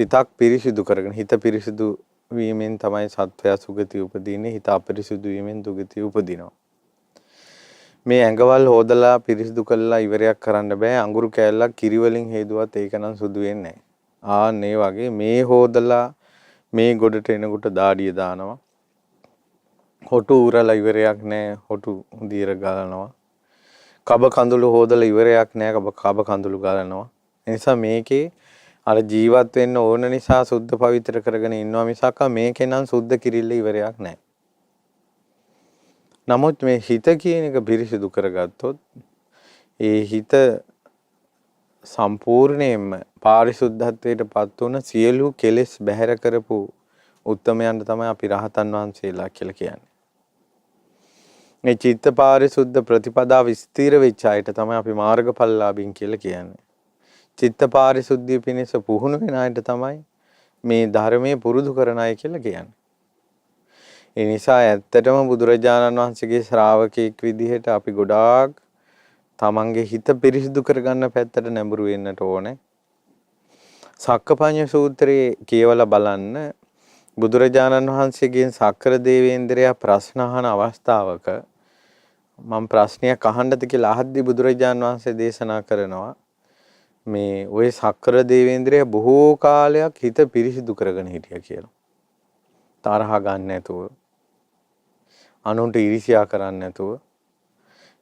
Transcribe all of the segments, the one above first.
සිතක් පිරිසිදු කරගෙන හිත පිරිසිදු වීමෙන් තමයි සත්වයා සුගතිය උපදින්නේ. හිත අපිරිසිදු වීමෙන් දුගතිය උපදිනවා. මේ ඇඟවල් හොදලා පිරිසිදු කරලා ඉවරයක් කරන්න බෑ. අඟුරු කෑල්ලක් කිරි වලින් හේදුවත් ඒක නම් සුදු වෙන්නේ නැහැ. මේ වගේ මේ හොදලා මේ ගොඩට එනකොට දාඩිය දානවා. හොටු උරලා ඉවරයක් නැහැ. හොටු දියර ගලනවා. කබ කඳුළු හොදලා ඉවරයක් නැහැ. කබ කඳුළු ගලනවා. ඒ නිසා මේකේ අර ජීවත් වෙන්න ඕන නිසා සුද්ධ පවිත්‍ර කරගෙන ඉන්නවා මිසක් මේකේ නම් සුද්ධ කිරිල්ල ඉවරයක් නැහැ. නමුත් මේ හිත කියන එක පිරිසිදු කරගත්තොත් ඒ හිත සම්පූර්ණයෙන්ම පාරිශුද්ධත්වයට පත් වුණ සියලු කෙලෙස් බැහැර කරපු උත්තමයන්ට තමයි අපි රහතන් වහන්සේලා කියලා කියන්නේ. මේ චිත්ත පාරිශුද්ධ ප්‍රතිපදාව ස්ථිර වෙච්ච අයට තමයි අපි මාර්ගඵලලාභීන් කියලා කියන්නේ. චිත්ත පාරිශුද්ධිය පිණිස පුහුණු වෙන අයට තමයි මේ ධර්මයේ පුරුදු කරන අය කියලා කියන්නේ. ඒ නිසා ඇත්තටම බුදුරජාණන් වහන්සේගේ ශ්‍රාවකෙක් විදිහට අපි ගොඩාක් තමන්ගේ හිත පිරිසිදු කරගන්න පැත්තට නැඹුරු වෙන්නට ඕනේ. සක්කපඤ්ඤ සූත්‍රයේ කියවලා බලන්න බුදුරජාණන් වහන්සේගෙන් සක්‍ර දේවේන්ද්‍රයා ප්‍රශ්න අහන අවස්ථාවක මම ප්‍රශ්නයක් අහන්නද කියලා අහද්දී බුදුරජාණන් වහන්සේ දේශනා කරනවා මේ ඔය සක්‍ර දේවේන්ද්‍රයා බොහෝ කාලයක් හිත පිරිසිදු කරගෙන හිටියා කියලා. තරහ ගන්න නැතුව අනුන්ට ඊර්ෂ්‍යා කරන්නේ නැතුව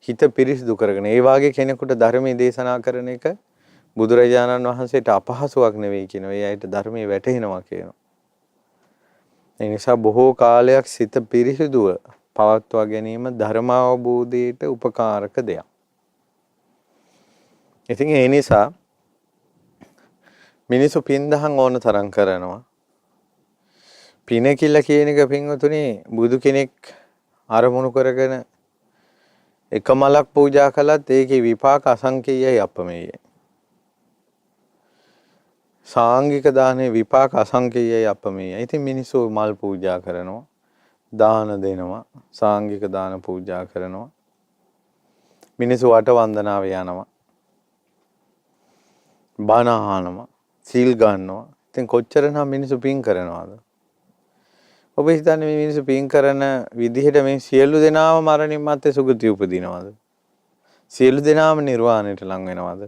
හිත පිරිසිදු කරගෙන ඒ වාගේ කෙනෙකුට ධර්මයේ දේශනා කරන එක බුදුරජාණන් වහන්සේට අපහසුයක් නෙවෙයි කියනවා. ඒ අයට ධර්මයේ වැටහෙනවා කියනවා. ඒ නිසා බොහෝ කාලයක් සිත පිරිසිදුව පවත්වා ගැනීම ධර්ම අවබෝධයට උපකාරක දෙයක්. ඉතින් ඒ නිසා මිනිසු පින්දහම් ඕන තරම් කරනවා. පින කියලා කියන එක පින්වතුනි බුදු කෙනෙක් අරමුණු කරගෙන එක මලක් පූජා කළත් ඒකේ විපාක අසංකේයයි අපමෙයයි. සාංගික දානේ විපාක අසංකේයයි අපමෙයයි. ඉතින් මිනිස්සු මල් පූජා කරනවා, දාන දෙනවා, සාංගික දාන පූජා කරනවා. මිනිස්සු වට වන්දනාව යනවා. බණ අහනවා, සීල් ගන්නවා. ඉතින් කොච්චරනම් මිනිස්සු පින් කරනවද? ඔබ හිතන්නේ මේ මිනිස්සු පින් කරන විදිහට මේ සියලු දෙනාම මරණින් මත්තේ සුගතිය උපදිනවද? සියලු දෙනාම නිර්වාණයට ලං වෙනවද?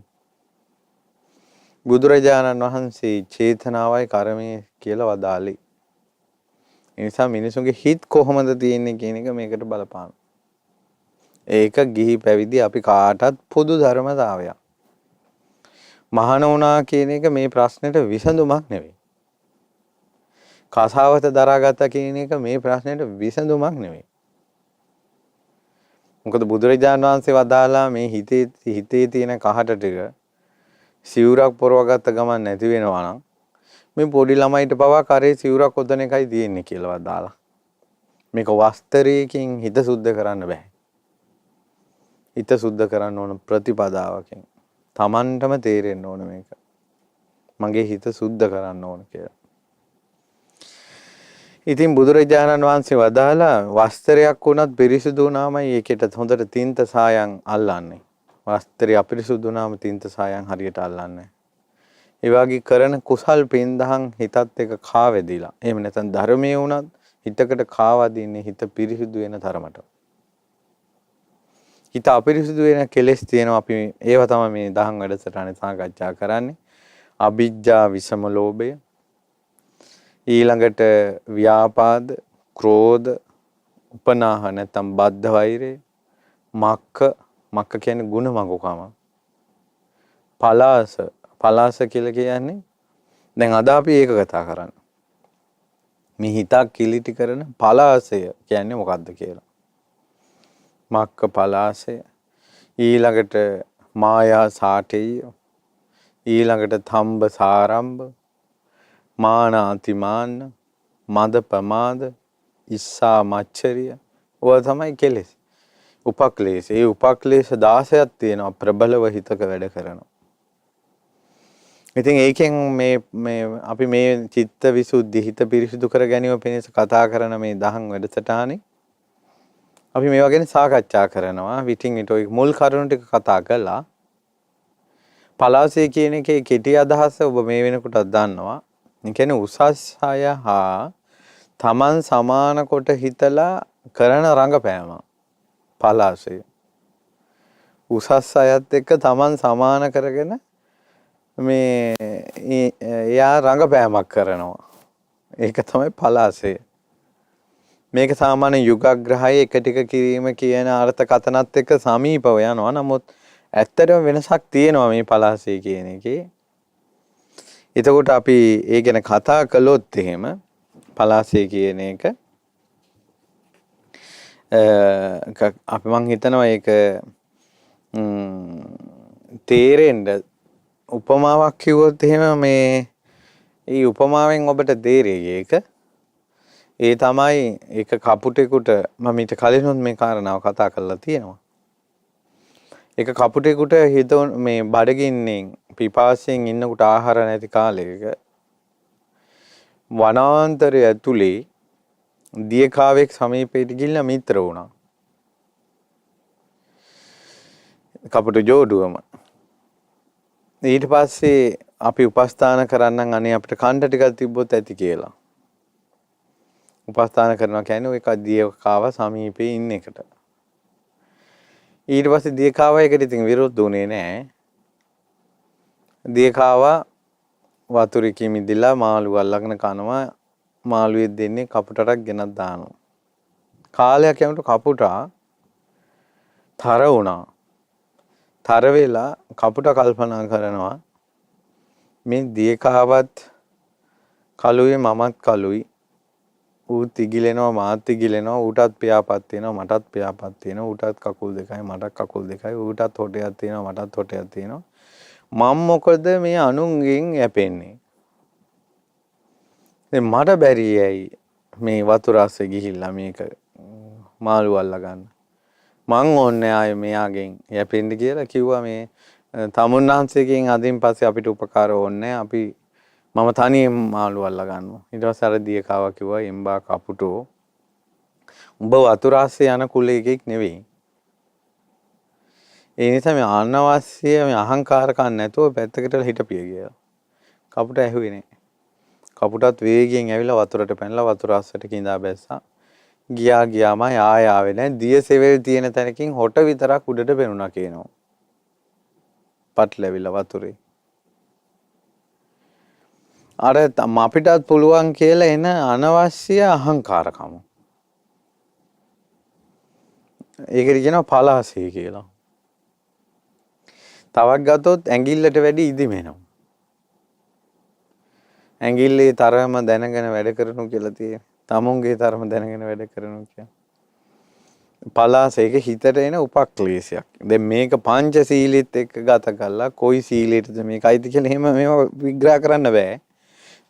බුදුරජාණන් වහන්සේ චේතනාවයි කර්මය කියලා වදාළේ. ඒ නිසා මිනිසුන්ගේ හිත කොහොමද තියෙන්නේ කියන එක මේකට බලපාන. ඒක ගිහි පැවිදි අපි කාටත් පොදු ධර්මතාවයක්. මහාන වුණා කියන එක මේ ප්‍රශ්නෙට විසඳුමක් නෙවෙයි. කසාවත දරාගත්තා කියන එක මේ ප්‍රශ්නෙට විසඳුමක් නෙවෙයි. මොකද බුදුරජාණන් වහන්සේ වදාලා මේ හිතේ තියෙන කහට ටික සිවුරක් පොරවගත්ත ගමන් නැති වෙනවා නම් මේ පොඩි ළමයිට පවා කරේ සිවුරක් ඔතන එකයි තියෙන්නේ කියලා වදාලා. මේක වස්ත්‍රයකින් හිත සුද්ධ කරන්න බෑ. හිත සුද්ධ කරන්න ඕන ප්‍රතිපදාවකින්. Tamanටම තේරෙන්න ඕන මේක. මගේ හිත සුද්ධ කරන්න ඕන කියලා. ඉතින් බුදුරජාණන් වහන්සේ වදාලා වස්ත්‍රයක් වුණත් පිරිසිදු වුණාමයි ඒකට හොඳට තින්ත සායන් අල්ලන්නේ. වස්ත්‍රය අපිරිසුදු වුණාම තින්ත සායන් හරියට අල්ලන්නේ. ඒ වගේ කරන කුසල් පින්දහම් හිතත් එක කාවැදිලා. එහෙම නැත්නම් ධර්මයේ වුණත් හිතකට කාවදින්නේ හිත පිරිසිදු වෙන තරමට. හිත අපිරිසිදු වෙන කෙලෙස් තියෙනවා අපි ඒව තමයි මේ දහම් වැඩසටහනේ සාකච්ඡා කරන්නේ. අවිජ්ජා විසම ලෝභය ඊළඟට ව්‍යාපාද, ක්‍රෝධ, උපනාහ නැත්නම් බද්ධ වෛරය, මක්ක කියන්නේ ಗುಣ මගුකම. පලාස කියලා කියන්නේ දැන් අද අපි ඒක කතා කරන්නේ. මේ හිතක් කිලිටි කරන පලාසය කියන්නේ මොකක්ද කියලා. මක්ක පලාසය, ඊළඟට මායා සාඨේය, ඊළඟට තම්බ සාරම්භ, මාන අතිමාන, මද ප්‍රමාද, ඉස්සා මච්චරිය. ඔය තමයි කෙලෙස්. උපක්ලේශ. ඒ උපක්ලේශ 16ක් තියෙනවා ප්‍රබලව හිතක වැඩ කරනවා. ඉතින් ඒකෙන් මේ අපි මේ චිත්ත විසුද්ධි හිත පිරිසිදු කර ගැනීම පිණිස කතා කරන මේ දහම් වැඩසටහනේ අපි මේවා ගැන සාකච්ඡා කරනවා. විටින් විට ඔය මුල් කරුණු ටික කතා කළා. පලාසය කියන එකේ කෙටි අදහස ඔබ මේ වෙනකොටත් දන්නවා. ඒ කියන්නේ උසස් අය හා තමන් සමාන කොට හිතලා කරන රංගපෑම පලාසය. උසස් අයත් එක්ක තමන් සමාන කරගෙන මේ එයා රංගපෑමක් කරනවා. ඒක තමයි පලාසය. මේක සාමාන්‍ය යුගග්‍රහය එක ටික කිරීම කියන අර්ථකථනත් එක්ක සමීපව යනවා. නමුත් ඇත්තටම වෙනසක් තියෙනවා මේ පලාසය කියන එකේ. එතකොට අපි ඒ ගැන කතා කළොත් එහෙම පලාසය කියන එක අපි මං හිතනවා ඒක තේරෙන්න උපමාවක් කිව්වොත් එහෙම මේ උපමාවෙන් ඔබට තේරෙයි ඒක. ඒ තමයි ඒක කපුටෙකුට මම ඊට කලිනුත් මේ කාරණාව කතා කරලා තියෙනවා. ඒක කපුටෙකුට හිතුව මේ බඩගින්නෙන් පිපාසයෙන් ඉන්නකොට ආහාර නැති කාලයක වනාන්තරය ඇතුලේ දියකාවෙක් සමීපයට ගිහිල්ලා මිත්‍ර වුණා. කපුට ජෝඩුවම. ඊට පස්සේ අපි උපස්ථාන කරන්නම් අනේ අපිට කණ්ඩ ටිකක් තිබ්බොත් ඇති කියලා. උපස්ථාන කරනවා කියන්නේ ඔය දියකාව සමීපේ ඉන්න එකට. ඊට පස්සේ දියකාව එකට ඉතින් විරුද්ධ වුණේ නැහැ. දියකාව වතුරේ මිදිලා මාළු අල්ලගෙන කනවා. මාළුවේ දෙන්නේ කපුටටක් ගෙනත් දානවා. කාලයක් යනකොට කපුටා තර වුණා. තර වෙලා කපුට කල්පනා කරනවා මේ දියකාවත් කළුයි මමත් කළුයි. ඌ තිගිලෙනවා මාත් තිගිලෙනවා. ඌටත් පියාපත් තියෙනවා මටත් පියාපත් තියෙනවා. ඌටත් කකුල් දෙකයි මටත් කකුල් දෙකයි. ඌටත් හොටයක් තියෙනවා මටත් හොටයක් තියෙනවා. මම මොකද මේ අනුන්ගෙන් යැපෙන්නේ? දැන් මට බැරි ඇයි මේ වතුර ආසේ ගිහිල්ලා මේක මාළු අල්ලා ගන්න. මං ඕන්නේ ආයේ මෙයාගෙන් යැපෙන්න කියලා කිව්වා. මේ තමුන්නාන්සේගෙන් අදින් පස්සේ අපිට උපකාර ඕනේ. අපි මම තනියෙන් මාළු අල්ලා ගන්නවා. ඊට පස්සේ අර දියකාව කිව්වා එම්බා කපුටෝ උඹ වතුර ආසේ යන කුලයකෙක් නෙවෙයි. ඒ නිසා මේ අනවශ්‍ය මේ අහංකාරකම් නැතුව පැත්තකට හිටපිය කියලා. කපුට ඇහුවේ නෑ. කපුටත් වේගයෙන් ඇවිල්ලා වතුරට පැනලා වතුර අස්සට කිඳා බැස්සා. ගියාම ආවේ නෑ. දිය සෙවල් තියෙන තැනකින් හොට විතරක් උඩට පෙනුණා කියනවා. පටලැවිලා වතුරේ. අර අපිටත් පුළුවන් කියලා එන අනවශ්‍ය අහංකාරකම. ඒකට කියනවා පලාසය කියලා. තවක් ගත්තොත් ඇඟිල්ලට වැඩි ඉදිමෙනවා. ඇඟිල්ලේ තරම දැනගෙන වැඩ කරනු කියලා තියෙන. තමුන්ගේ තරම දැනගෙන වැඩ කරනු කියලා. පලාසයක හිතට එන උපක්ලේශයක්. දැන් මේක පංචශීලීත් එක්ක ගත කළා කොයි සීලයටද මේක අයිති කියලා එහෙම මේව විග්‍රහ කරන්න බෑ.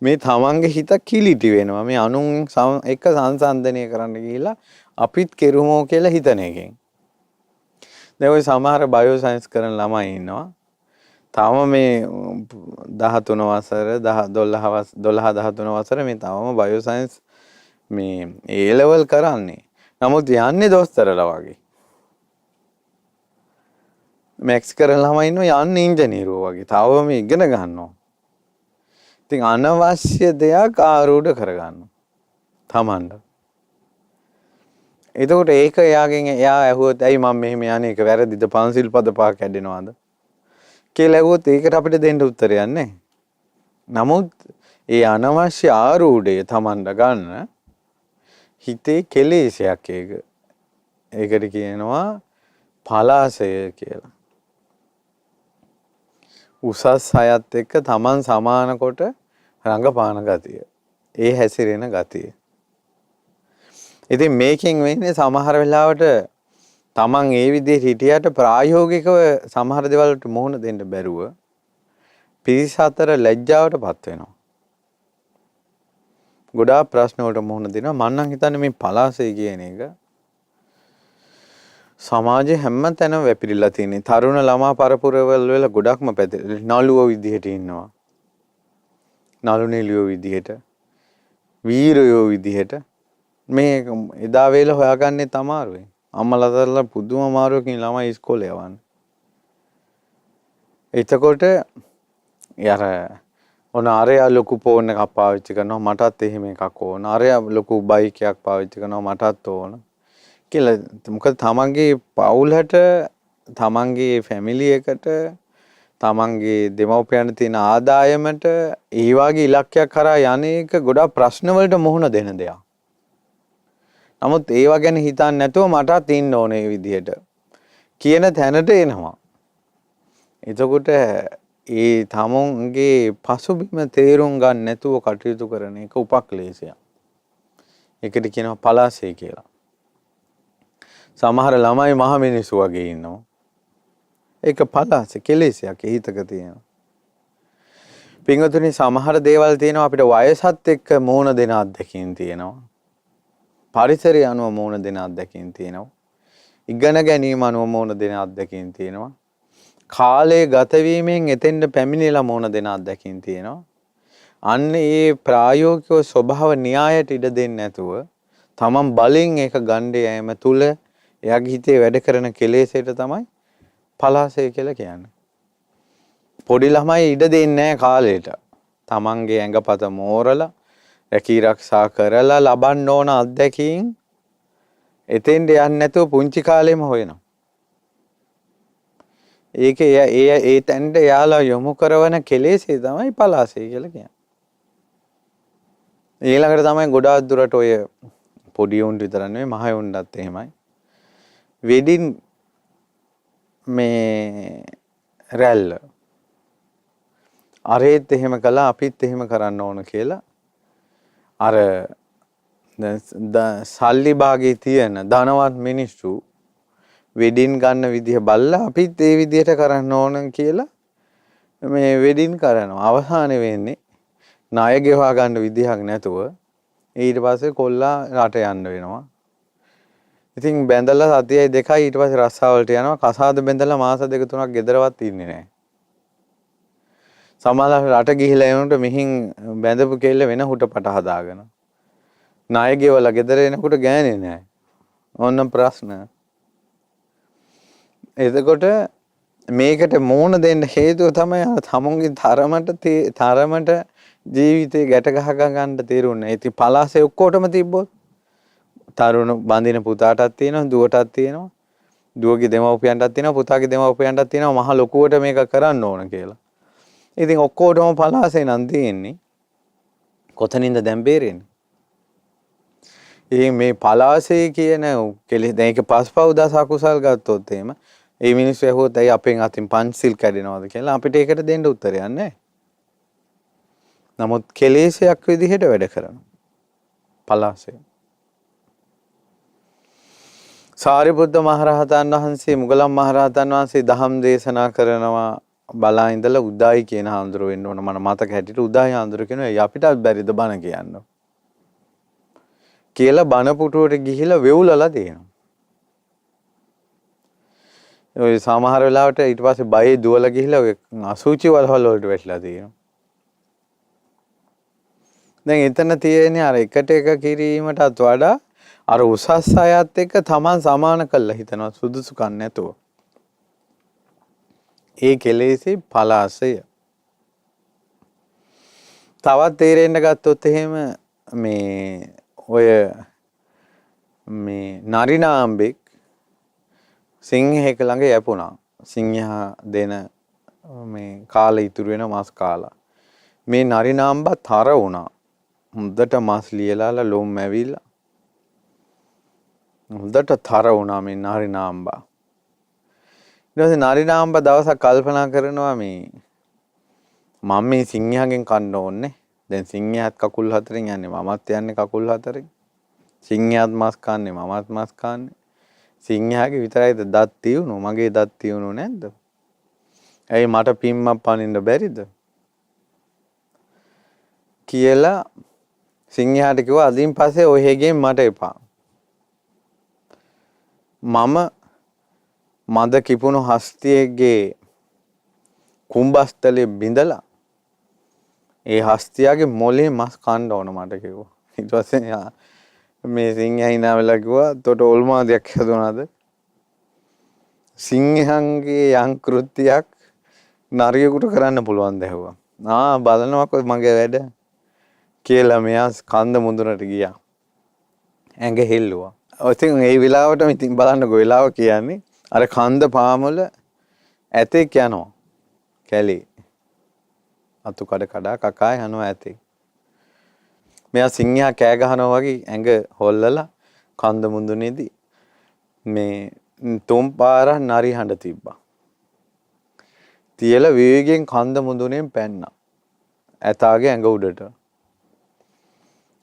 මේ තමන්ගේ හිත කිලිටි වෙනවා. මේ අනුන් එක සංසන්දනය කරන්න ගිහිල්ලා අපිත් කෙරුමෝ කියලා හිතන එකෙන්. දැන් ওই සමහර බයෝ සයන්ස් කරන ළමයි ඉන්නවා. තාම මේ 13 වසර 12 වසර මේ තාම බයෝ සයන්ස් මේ A level කරන්නේ. නමුත් යන්නේ දොස්තරලා වගේ. මැක්ස් කරන ළමයි ඉන්නවා යන්නේ ඉංජිනේරුවෝ වගේ. තාම මේ ඉගෙන ගන්නවා. ඉතින් අනවශ්‍ය දෙයක් ආරූඪ කරගන්නවා. තමන්ට. එතකොට ඒක එයාගෙන් එයා ඇහුවොත් ඇයි මම මෙහෙම යන්නේ ඒක වැරදිද පන්සිල් පද පහ කැඩෙනවද කියලා ඇහුවොත් ඒකට අපිට දෙන්න උත්තරයක් නැහැ. නමුත් ඒ අනවශ්‍ය ආරූඪය තමන්ට ගන්න හිතේ කෙලෙසයක් ඒක. ඒකට කියනවා පලාසය කියලා. උසස් අයත් එක්ක තමන් සමාන කොට රංගපාන ගතිය. ඒ හැසිරෙන ගතිය. ඉතින් මේකෙන් වෙන්නේ සමහර වෙලාවට තමන් ඒ විදිහට හිටියට ප්‍රායෝගිකව සමහර දේවල් වලට මුහුණ දෙන්න බැරුව පිරිස අතර ලැජ්ජාවටපත් වෙනවා. ගොඩාක් ප්‍රශ්න වලට මුහුණ දෙනවා. මම නම් හිතන්නේ මේ පලාසය කියන එක සමාජයේ හැම තැනම වැපිරිලා තියෙන. තරුණ ළමා පරපුරවල වල ගොඩක්ම පැතිරෙලා නළුවෝ විදිහට ඉන්නවා. නළු නිළියෝ විදිහට වීරයෝ විදිහට මේ එදා වේල හොයාගන්නේ තමාරුයි. අම්මලා තරලා පුදුම අමාරුවකින් ළමයි ඉස්කෝලේ යවන්නේ. එතකොට අර ඔන්න අරයා ලොකු ෆෝන් එකක් පාවිච්චි කරනවා මටත් එහෙම එකක් ඕන. අරයා ලොකු බයික් එකක් පාවිච්චි කරනවා මටත් ඕන. කියලා මොකද තමන්ගේ පවුලට තමන්ගේ ෆැමිලි එකට තමන්ගේ දෙමව්පියන්ට තියෙන ආදායමට ඒ වගේ ඉලක්කයක් කරා යන්නේක ගොඩාක් ප්‍රශ්න වලට මුහුණ දෙන දෙයක්. නමුත් ඒවා ගැන හිතන්නේ නැතුව මටත් ඉන්න ඕනේ විදියට කියන තැනට එනවා. එතකොට ඒ තමුන්ගේ පසුබිම තේරුම් ගන්න නැතුව කටයුතු කරන එක උපක්ලේශයක්. ඒකට කියනවා පලාසය කියලා. සමහර ළමයි මහ මිනිස්සු වගේ ඉන්නවා. ඒක පලාසය කෙලෙසයක් හිතක තියෙනවා. පින්වතුනි සමහර දේවල් තියෙනවා අපිට වයසත් එක්ක මෝන දෙන අත්දැකීම් තියෙනවා. පරිසරය අනුව මෝන දෙන අත්දැකීම් තියෙනවා. ඉගෙන ගැනීම අනුව මෝන දෙන අත්දැකීම් තියෙනවා. කාලය ගත වීමෙන් එතෙන්ට පැමිණිලා මෝන දෙන අත්දැකීම් තියෙනවා. අන්න ඒ ප්‍රායෝගික ස්වභාව න්‍යායට ඉඩ දෙන්නේ නැතුව තමන් බලෙන් ඒක ගන්නේ යෑම තුල එයාගේ හිතේ වැඩ කරන කෙලෙසයට තමයි පලාසය කියලා කියන්නේ. පොඩි ළමයි ඉඩ දෙන්නේ නැහැ කාලයට. තමන්ගේ ඇඟපත මෝරලා රැකී ආරක්ෂා කරලා ලබන්න ඕන අත්දැකීම් එතෙන්ට යන්නේ නැතුව පුංචි කාලෙම හොයනවා. ඒක ඒ තැනට යාලා යොමු කරවන කෙලෙසේ තමයි පලාසය කියලා කියන්නේ. ඊළඟට තමයි ගොඩාක් දුරට ඔය පොඩි උන් විතර නෙවෙයි මහ උන්ටත් එහෙමයි. වෙඩින් මේ රැල්ල අරේත් එහෙම කළා අපිත් එහෙම කරන්න ඕන කියලා අර සල්ලි භාගේ තියෙන ධනවත් මිනිස්සු වෙඩින් ගන්න විදිහ බලලා අපිත් ඒ විදිහට කරන්න ඕන කියලා මේ වෙඩින් කරනවා. අවසානයේ වෙන්නේ ණය ගෙවා ගන්න විදිහක් නැතුව ඊට පස්සේ කොල්ලා රට යන්න වෙනවා. ඉතින් බැඳලා සතියයි දෙකයි ඊට පස්සේ රස්සාවලට යනවා. කසාද බැඳලා මාස දෙක තුනක් ගෙදරවත් ඉන්නේ නැහැ. සමහරවල් රට ගිහිලා එනකොට මෙහින් බැඳපු කෙල්ල වෙන හුටපට හදාගෙන. ණය ගෙවලා ගෙදර එනකොට ගෑනේ නැහැ. ඕන්න ප්‍රශ්න. එතකොට මේකට මෝන දෙන්න හේතුව තමයි තමුන්ගේ තරමට ජීවිතේ ගැට ගහ ගන්න තේරුන්නේ. ඉතින් පලාසේ ඔක්කොටම තිබ්බොත් තරුණ බඳින පුතාටත් තියෙනවා දුවටත් තියෙනවා. දුවගේ දෙමව්පියන්ටත් තියෙනවා පුතාගේ දෙමව්පියන්ටත් තියෙනවා මහ ලොකුවට මේක කරන්න ඕන කියලා. ඉතින් ඔක්කොටම පලාසේ නම් තියෙන්නේ. කොතනින්ද දැන් බේරෙන්නේ? ඉතින් මේ පලාසේ කියන කෙලෙස් දැන් ඒක පස්පව් දස අකුසල් ගත්තොත් එහෙම ඒ මිනිස්සු ඇහුවොත් ඇයි අපෙන් අතින් පංචසිල් කැඩෙනවද කියලා අපිට ඒකට දෙන්න උත්තරයක් නැහැ. නමුත් කෙලෙසයක් විදිහට වැඩ කරනවා. පලාසය. සාරිපුත්ත මහරහතන් වහන්සේ මුගලන් මහරහතන් වහන්සේ දහම් දේශනා කරනවා බලා ඉඳලා උදායි කියන හාමුදුරුව වෙන්න ඕන මම මතක හැටියට උදායි හාමුදුරුව කියනවා අපිටත් බැරිද බණ කියන්න කියලා බණ පුටුවට ගිහිලා වෙවුලලා තියෙනවා. ඔය සමහර වෙලාවට ඊට පස්සේ බයේ දුවලා ගිහිලා ඔය අසුචි වලවල් වලට වැටලා තියෙනවා. දැන් එතන තියෙන්නේ අර එකට එක කිරීමටත් වඩා අර උසස් අයත් එක්ක Taman සමාන කළා හිතනවා සුදුසුකම් නැතුව. ඒ කෙලෙසේ පලාසය. තවත් තේරෙන්න ගත්තොත් එහෙම මේ ඔය මේ නරිනාම්බෙක් සිංහෙක ළඟ යපුණා. සිංහයා දෙන මේ කාලේ ඉතුරු වෙන මාස් කාලා. මේ නරිනාම්බා තර වුණා. හොඳට මාස් ලියලාලා ලොම් ඇවිල්ලා. හොඳට තර වුණා මේ නරිනාම්බා. ඊට පස්සේ නරිනාම්බා දවසක් කල්පනා කරනවා මේ මම මේ සිංහයාගෙන් කන්න ඕනේ. දැන් සිංහයාත් කකුල් හතරෙන් යන්නේ මමත් යන්නේ කකුල් හතරෙන්. සිංහයාත් මාස් කන්නේ මමත් මාස් කන්නේ. සිංහයාගේ විතරයිද දත් තියුණු මගේ දත් තියුණු නැද්ද? ඇයි මට පිම්මක් පනින්න බැරිද? කියලා සිංහයාට කිව්වා අදින් පස්සේ ඔය හේගෙන් මට එපා. මම මද කිපුණු හස්තියගේ කුඹස්තලේ බිඳලා ඒ හස්තියාගේ මොලේ මස් කන්න ඕන මට කිව්වා. ඊට පස්සේ මේ සිංහයා hina වෙලා කිව්වා තොට ඔල්මාදයක් හදුනාද? සිංහයන්ගේ යම් කෘත්‍යයක් නරියෙකුට කරන්න පුළුවන් දැහුවා. බලනවාකො මගේ වැඩ කියලා මෙයා කන්ද මුදුනට ගියා. ඇඟ හෙල්ලුවා. ඉතින් ඒ වෙලාවට ඉතින් බලන්නකො වෙලාව කියන්නේ අර කන්ද පාමුල ඇතෙක් යනවා. කැලේ. අතු කඩ කඩා කකා යනවා ඇතෙක්. මෙයා සිංහයා කෑ ගහනවා වගේ ඇඟ හොල්ලලා කන්ද මුදුනේදී මේ තුන් පාරක් නරි හඬ තිබ්බා. තියලා වේගෙන් කන්ද මුදුනෙන් පැන්නා. ඇතාගේ ඇඟ උඩට.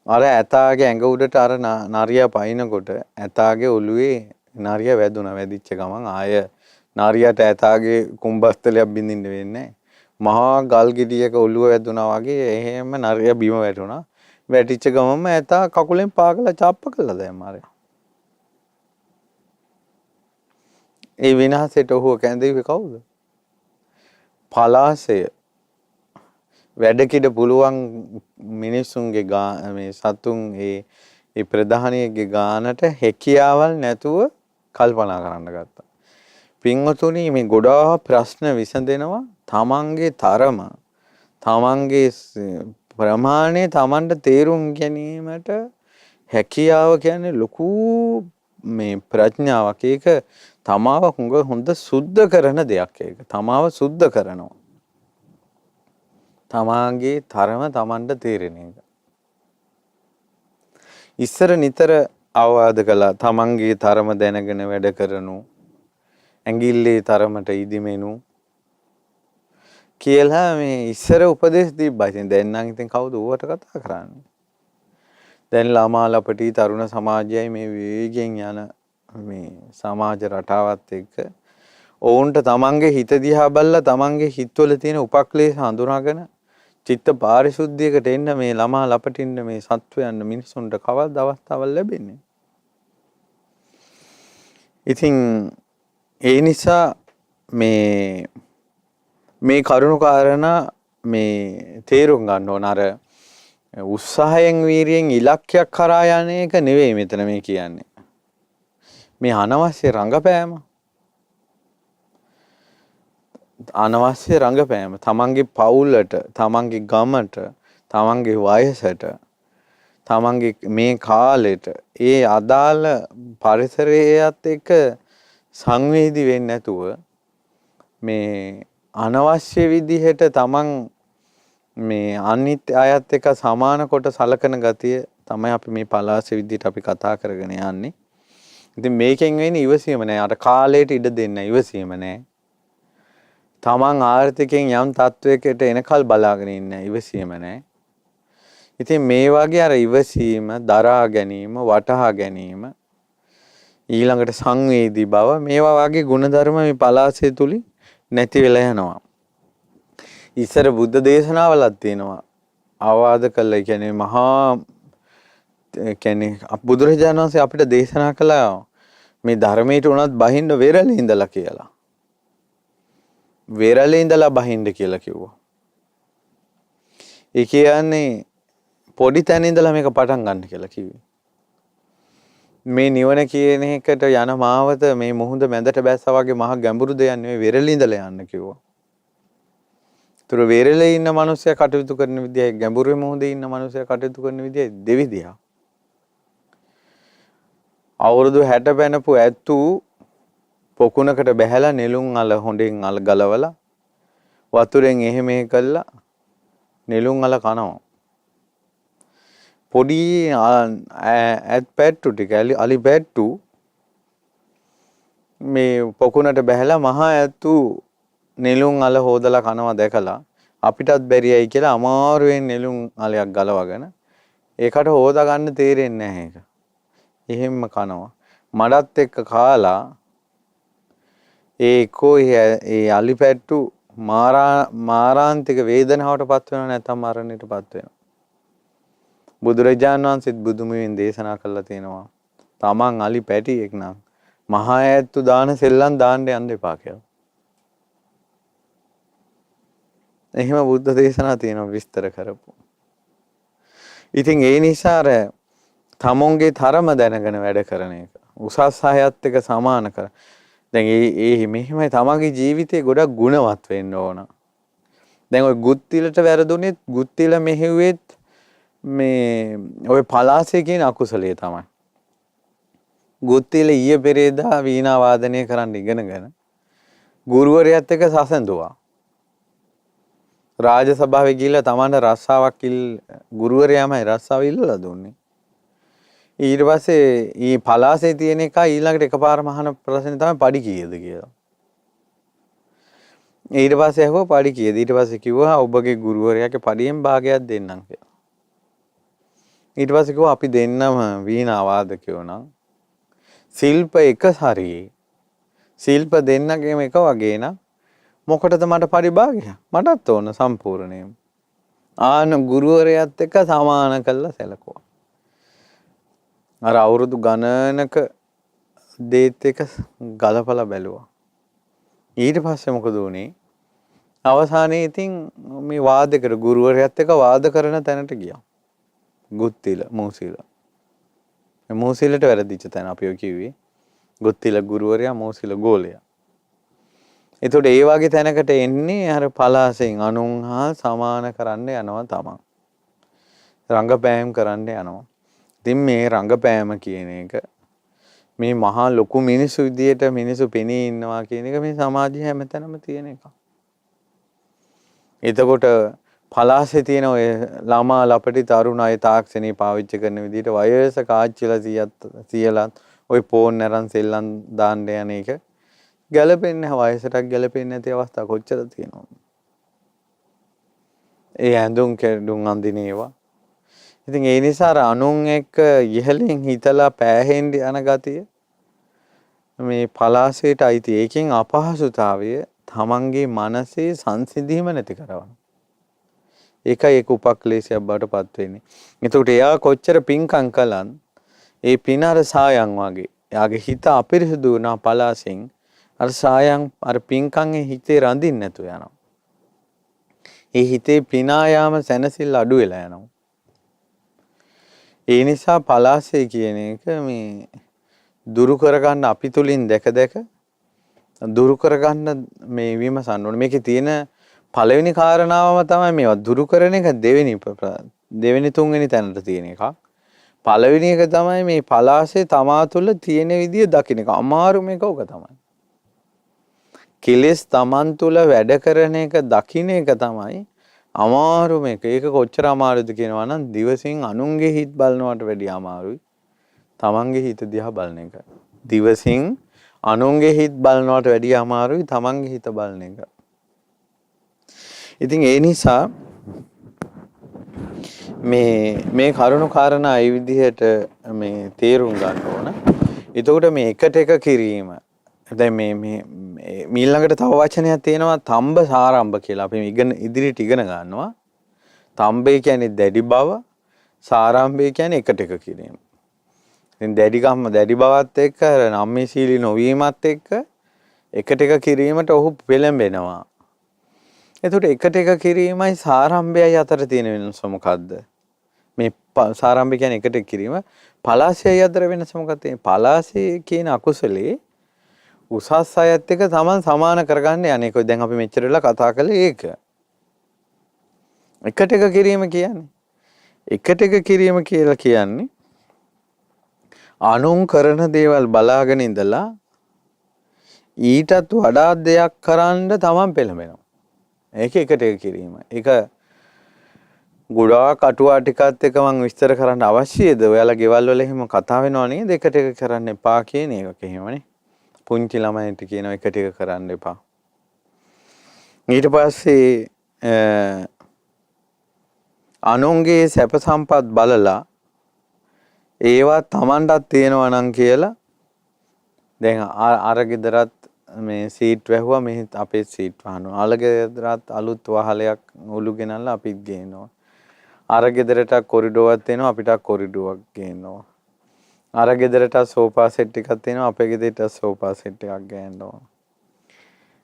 අර ඇතාගේ ඇඟ උඩට අර නරියා පයින්නකොට ඇතාගේ ඔළුවේ නරියා වැදුනා. වැදිච්ච ගමන් ආය නරියාට ඇතාගේ කුඹස්තලයක් බින්දින්න වෙන්නේ මහා ගල් ගෙඩියක ඔළුව වැදුනා වගේ එහෙම නරියා බිම වැටුණා. වැටිච්ච ගමන්ම ඇතා කකුලෙන් පාගලා චාප්ප කළා දැන් මාරයා. ඒ විනාශයට ඔහුව කැඳෙන්නේ කවුද? පලාසය. වැඩ කිඩ පුළුවන් මිනිසුන්ගේ මේ සතුන් ඒ ප්‍රධානියගේ ගානට හැකියාවල් නැතුව කල්පනා කරන්න ගත්තා. පින්වතුනි මේ ගොඩාක් ප්‍රශ්න විසඳෙනවා තමන්ගේ තරම තමන්ගේ ප්‍රමාණය තමන්ට තේරුම් ගැනීමට හැකියාව කියන්නේ ලොකු මේ ප්‍රඥාවක්. ඒක තමාව හොඳ සුද්ධ කරන දෙයක්. ඒක තමාව සුද්ධ කරනවා. තමාගේ තරම තමන්ට තේරෙන එක. ඉස්සර නිතර අවවාද කළා තමන්ගේ තරම දැනගෙන වැඩ කරනු. ඇඟිල්ලේ තරමට ඉදිමෙනු. කියලා මේ ඉස්සර උපදේශ දීපා. ඉතින් දැන් නම් ඉතින් කවුද ඌවට කතා කරන්නේ? දැන් ළමා ලපටි තරුණ සමාජයයි මේ වේගෙන් යන මේ සමාජ රටාවත් එක්ක ඔවුන්ට තමන්ගේ හිත දිහා බලලා තමන්ගේ හිතවල තියෙන උපක්ලේශ හඳුනාගෙන චිත්ත පාරිශුද්ධියකට එන්න මේ ළමා ලපටින්න මේ සත්වයන් මිනිසුන්ට කවදාවත් අවස්ථාවක් ලැබෙන්නේ. ඉතින් ඒ නිසා මේ කරුණු කාරණා මේ තේරුම් ගන්න ඕන. අර උත්සාහයෙන් වීරියෙන් ඉලක්කයක් කරා යන එක නෙවෙයි මෙතන මේ කියන්නේ. මේ අනවශ්‍ය රංගපෑම. අනවශ්‍ය රංගපෑම තමන්ගේ පවුලට, තමන්ගේ ගමට, තමන්ගේ වයසට, තමන්ගේ මේ කාලෙට ඒ අදාළ පරිසරයත් එක්ක සංවේදී වෙන්නේ නැතුව මේ අනවශ්‍ය විදිහට තමන් මේ අනිත් අයත් එක්ක සමාන කොට සලකන ගතිය තමයි අපි මේ පලාස විදිහට අපි කතා කරගෙන යන්නේ. ඉතින් මේකෙන් වෙන්නේ ඉවසීම නෑ. අර කාලයට ඉඩ දෙන්න ඉවසීම නෑ. තමන් ආර්ථිකයෙන් යම් තත්වයකට එනකල් බලාගෙන ඉන්න ඉවසීම නෑ. ඉතින් මේ වගේ අර ඉවසීම, දරා ගැනීම, වටහා ගැනීම, ඊළඟට සංවේදී බව මේවා වගේ ගුණධර්ම මේ පලාසය තුලින් නැති වෙලා යනවා. ඉස්සර බුද්ධ දේශනාවලක් තියෙනවා. අවවාද කළා කියන්නේ මහා කියන්නේ බුදුරජාණන් වහන්සේ අපිට දේශනා කළා මේ ධර්මයට උනත් බහින්න වෙරළේ ඉඳලා කියලා. වෙරළේ ඉඳලා බහින්න කියලා කිව්වා. ඒ කියන්නේ පොඩි තැන ඉඳලා මේක පටන් ගන්න කියලා කිව්වේ. මේ නිවන කියන එකට යන මාවත මේ මුහුද මැදට බැස්සා වගේ මහ ගැඹුරු දෙයක් නෙවෙයි වෙරළේ ඉඳලා යන්න කිව්වා. ඒතර වෙරළේ ඉන්න මිනිස්සයා කටයුතු කරන විදියයි ගැඹුරු මුහුදේ ඉන්න මිනිස්සයා කටයුතු කරන විදියයි දෙවිදියක්. අවුරුදු 60 පැනපු ඇත්තු පොකුණකට බැහැලා නෙළුම් අල හොඬෙන් අල ගලවලා වතුරෙන් එහෙම කළා නෙළුම් අල කනවා. පොඩි ඇත් පැට්ටු ටික අලි පැට්ටු මේ පොකුණට බැහැලා මහා ඇත්තු නෙළුම් අල හොදලා කනවා දැකලා අපිටත් බැරියයි කියලා අමාරුවෙන් නෙළුම් අලයක් ගලවගෙන ඒකට හොදා ගන්න තේරෙන්නේ නැහැ ඒක. එහෙම්ම කනවා. මඩත් එක්ක කාලා ඒ අලි පැට්ටු මාරාන්තික වේදනාවටපත් වෙනව නැත්නම් මරණයටපත් වෙනවා. බුදුරජාණන් වහන්සේත් බුදුමුවින් දේශනා කළා තියෙනවා. තමන් අලි පැටියෙක් නම් මහා ඇත්තු දාන සෙල්ලම් දාන්න යන්න එපා කියලා. එහෙම බුද්ධ දේශනා තියෙනවා විස්තර කරපො. ඉතින් ඒ නිසා තමුන්ගේ තරම දැනගෙන වැඩ කරන එක. උසස් සහයත් එක්ක සමාන කර. දැන් මෙහෙමයි තමන්ගේ ජීවිතේ ගොඩක් ගුණවත් වෙන්න ඕන. දැන් ඔය ගුත්තිලට වැරදුනෙත් ගුත්තිල මෙහෙව්වෙත් මේ ඔය පලාසේ කියන අකුසලයේ තමයි. ගුත්තිල ඊයේ පෙරේදා වීණා වාදනය කරන්න ඉගෙනගෙන ගුරුවරයාත් එක්ක සසඳුවා. රාජ සභාවේ ගිහිල්ලා තමන්ට රස්සාවක් ගුරුවරයාමයි රස්සාව ඉල්ලලා දුන්නේ. ඊට පස්සේ ඊ පලාසේ තියෙන එක ඊළඟට එකපාරම අහන ප්‍රශ්නේ තමයි පඩි කීයද කියලා. ඊට පස්සේ ඇහුවා පඩි කීයද? ඊට පස්සේ කිව්වා ඔබගේ ගුරුවරයාගේ පඩියෙන් භාගයක් දෙන්නම් කියලා. ඊට පස්සේ කිව්වා අපි දෙන්නම වීණා වාදකයෝ නම් ශිල්ප එක හරියේ. ශිල්ප දෙන්නගේම එක වගේ නම් මොකටද මට පරිභාගය? මටත් ඕන සම්පූර්ණයෙන්ම. ගුරුවරයාත් එක්ක සමාන කළා සැලකුවා. අර අවුරුදු ගණනක දේත් එක ගලපලා බැලුවා. ඊට පස්සේ මොකද වුනේ? අවසානයේ ඉතින් මේ වාදකර ගුරුවරයාත් එක්ක වාද කරන තැනට ගියා. ගුත්තිල මූසිල. මූසිලට වැරදිච්ච තැන අපි ඔය කිව්වේ. ගුත්තිල ගුරුවරයා මූසිල ගෝලයා. එතකොට ඒ වගේ තැනකට එන්නේ අර පලාසෙන් අනුන් හා සමාන කරන්න යනවා තමන්. රංගපෑම් කරන්න යනවා. ඉතින් මේ රංගපෑම කියන එක මේ මහා ලොකු මිනිස්සු විදියට මිනිස්සු පෙනී ඉන්නවා කියන එක මේ සමාජයේ හැමතැනම තියෙන එකක්. එතකොට පලාසේ තියෙන ඔය ළමා ලපටි තරුණ අය තාක්ෂණي පාවිච්චි කරන විදිහට වයසක ආච්චිලා සියලත් ඔය ෆෝන් අරන් සෙල්ලම් දාන්න යන එක ගැලපෙන්නේ වයසටත් ගැලපෙන්නේ නැති අවස්ථා කොච්චර තියෙනවද? ඒ ඇඳුම් කෙඩුම් අඳින ඒවා. ඉතින් ඒ නිසා අර අනුන් එක්ක ඉහළින් හිතලා පෑහෙන්න යන ගතිය මේ පලාසයට අයිති. ඒකෙන් අපහසුතාවය තමන්ගේ මනසේ සංසිඳීම නැති කරනවා. ඒකයි ඒක උපක්ලේශයක් බවට පත් වෙන්නේ. එතකොට එයා කොච්චර පිංකම් කළත් ඒ පින අර සායන් වගේ. එයාගේ හිත අපිරිසුදු වුණා පලාසෙන් අර සායන් අර පිංකම්ගේ හිතේ රඳින්න නැතු යනවා. ඒ හිතේ පිනායාම සැනසෙල්ල අඩු වෙලා යනවා. ඒ නිසා පලාසය කියන එක මේ දුරු කරගන්න අපි තුලින් දැක දුරු කරගන්න මේ විමසන්න ඕනේ. මේකේ තියෙන පළවෙනි කාරණාවම තමයි මේවා දුරු කරන එක දෙවෙනි තුන්වෙනි තැනට තියෙන එක. පළවෙනි එක තමයි මේ පලාසය තමා තුළ තියෙන විදිය දකින්න එක. අමාරු මේක ඕක තමයි. කෙලෙස් තමන් තුළ වැඩ කරන එක දකින්න එක තමයි අමාරු මේක. ඒක කොච්චර අමාරුද කියනවා නම් දිවසින් අනුන්ගේ හිත බලනවට වැඩිය අමාරුයි තමන්ගේ හිත දිහා බලන එක. දිවසින් අනුන්ගේ හිත බලනවට වැඩිය අමාරුයි තමන්ගේ හිත බලන එක. ඉතින් ඒ නිසා මේ කරුණු කාරණා ඒ විදිහට මේ තේරුම් ගන්න ඕන. එතකොට මේ එකට එක කිරීම දැන් මේ ඊළඟට තව වචනයක් තියෙනවා තම්බ සාරම්භ කියලා. අපි ඉදිරියට ඉගෙන ගන්නවා. තම්බේ කියන්නේ දැඩි බව, සාරම්භය කියන්නේ එකට එක කිරීම. ඉතින් දැඩි බවත් එක්ක නම්මේශීලී නොවීමත් එක්ක එකට එක කිරීමට ඔහු පෙළඹෙනවා. එතකොට එකට එක කිරීමයි සාරම්භයයි අතර තියෙන වෙනස මොකද්ද? මේ සාරම්භය කියන්නේ එකට එක කිරීම. පලාසයයි අතර වෙනස මොකක්ද? පලාසය කියන අකුසලේ උසස් අයත් එක්ක තමන් සමාන කරගන්න යන්නේ. කොයි දැන් අපි මෙච්චර වෙලා කතා කළේ ඒක. එකට එක කිරීම කියන්නේ. එකට එක කිරීම කියලා කියන්නේ අනුන් කරන දේවල් බලාගෙන ඉඳලා ඊටත් වඩා දෙයක් කරන්න තමන් පෙළඹෙනවා. ඒක එකට එක කිරීම. ඒක ගොඩාක් අටුවා ටිකත් එක මම විස්තර කරන්න අවශ්‍යද? ඔයාලා ගෙවල් වල එහෙම කතා වෙනව නේද? එකට එක කරන්න එපා කියන එක එහෙමනේ. පුංචි ළමයින්ට කියනවා එකට එක කරන්න එපා. ඊට පස්සේ අනුන්ගේ සැප සම්පත් බලලා ඒවා Tamanටත් තියෙනවා නම් කියලා දැන් අර ගෙදරත් මේ සීට් වැහුවා මෙහෙත් අපේ සීට් වහනවා. අල ගෙදරත් අලුත් වහලයක් උළු ගෙනල්ලා අපිත් ගේනවා. අර ගෙදරට කොරිඩෝවක් තියෙනවා අපිට කොරිඩෝවක් ගේනවා. අර ගෙදරට සෝෆා සෙට් එකක් තියෙනවා අපේ ගෙදරට සෝෆා සෙට් එකක් ගේනවා.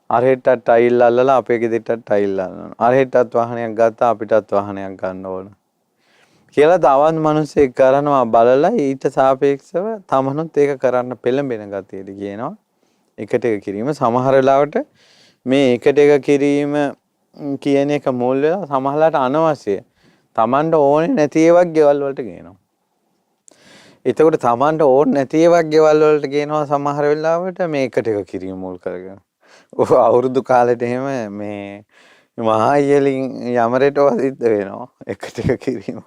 අර හෙට්ට ටයිල් අල්ලලා අපේ ගෙදරට ටයිල් අල්ලනවා. අර හෙට්ටත් වාහනයක් ගත්තා අපිටත් වාහනයක් ගන්න ඕන. කියලා තවත් මිනිස්සෙක් කරනවා බලලා ඊට සාපේක්ෂව තමනුත් ඒක කරන්න පෙළඹෙන ගතියද කියනවා. එකට එක කිරීම සමහර වෙලාවට මේ එකට එක කිරීම කියන එක මුල් වෙලා සමහරලාට අනවශ්‍ය. Tamanට ඕනේ නැති ඒවා ගෙවල් වලට ගේනවා. එතකොට Tamanට ඕනේ නැති ඒවා ගෙවල් වලට ගේනවා සමහර වෙලාවට මේකට එක කිරීම මුල් කරගෙන. ඔව් අවුරුදු කාලෙට එහෙම මේ මහා ඉයලින් යමරේට වදිද්ද වෙනවා. එකට එක කිරීම.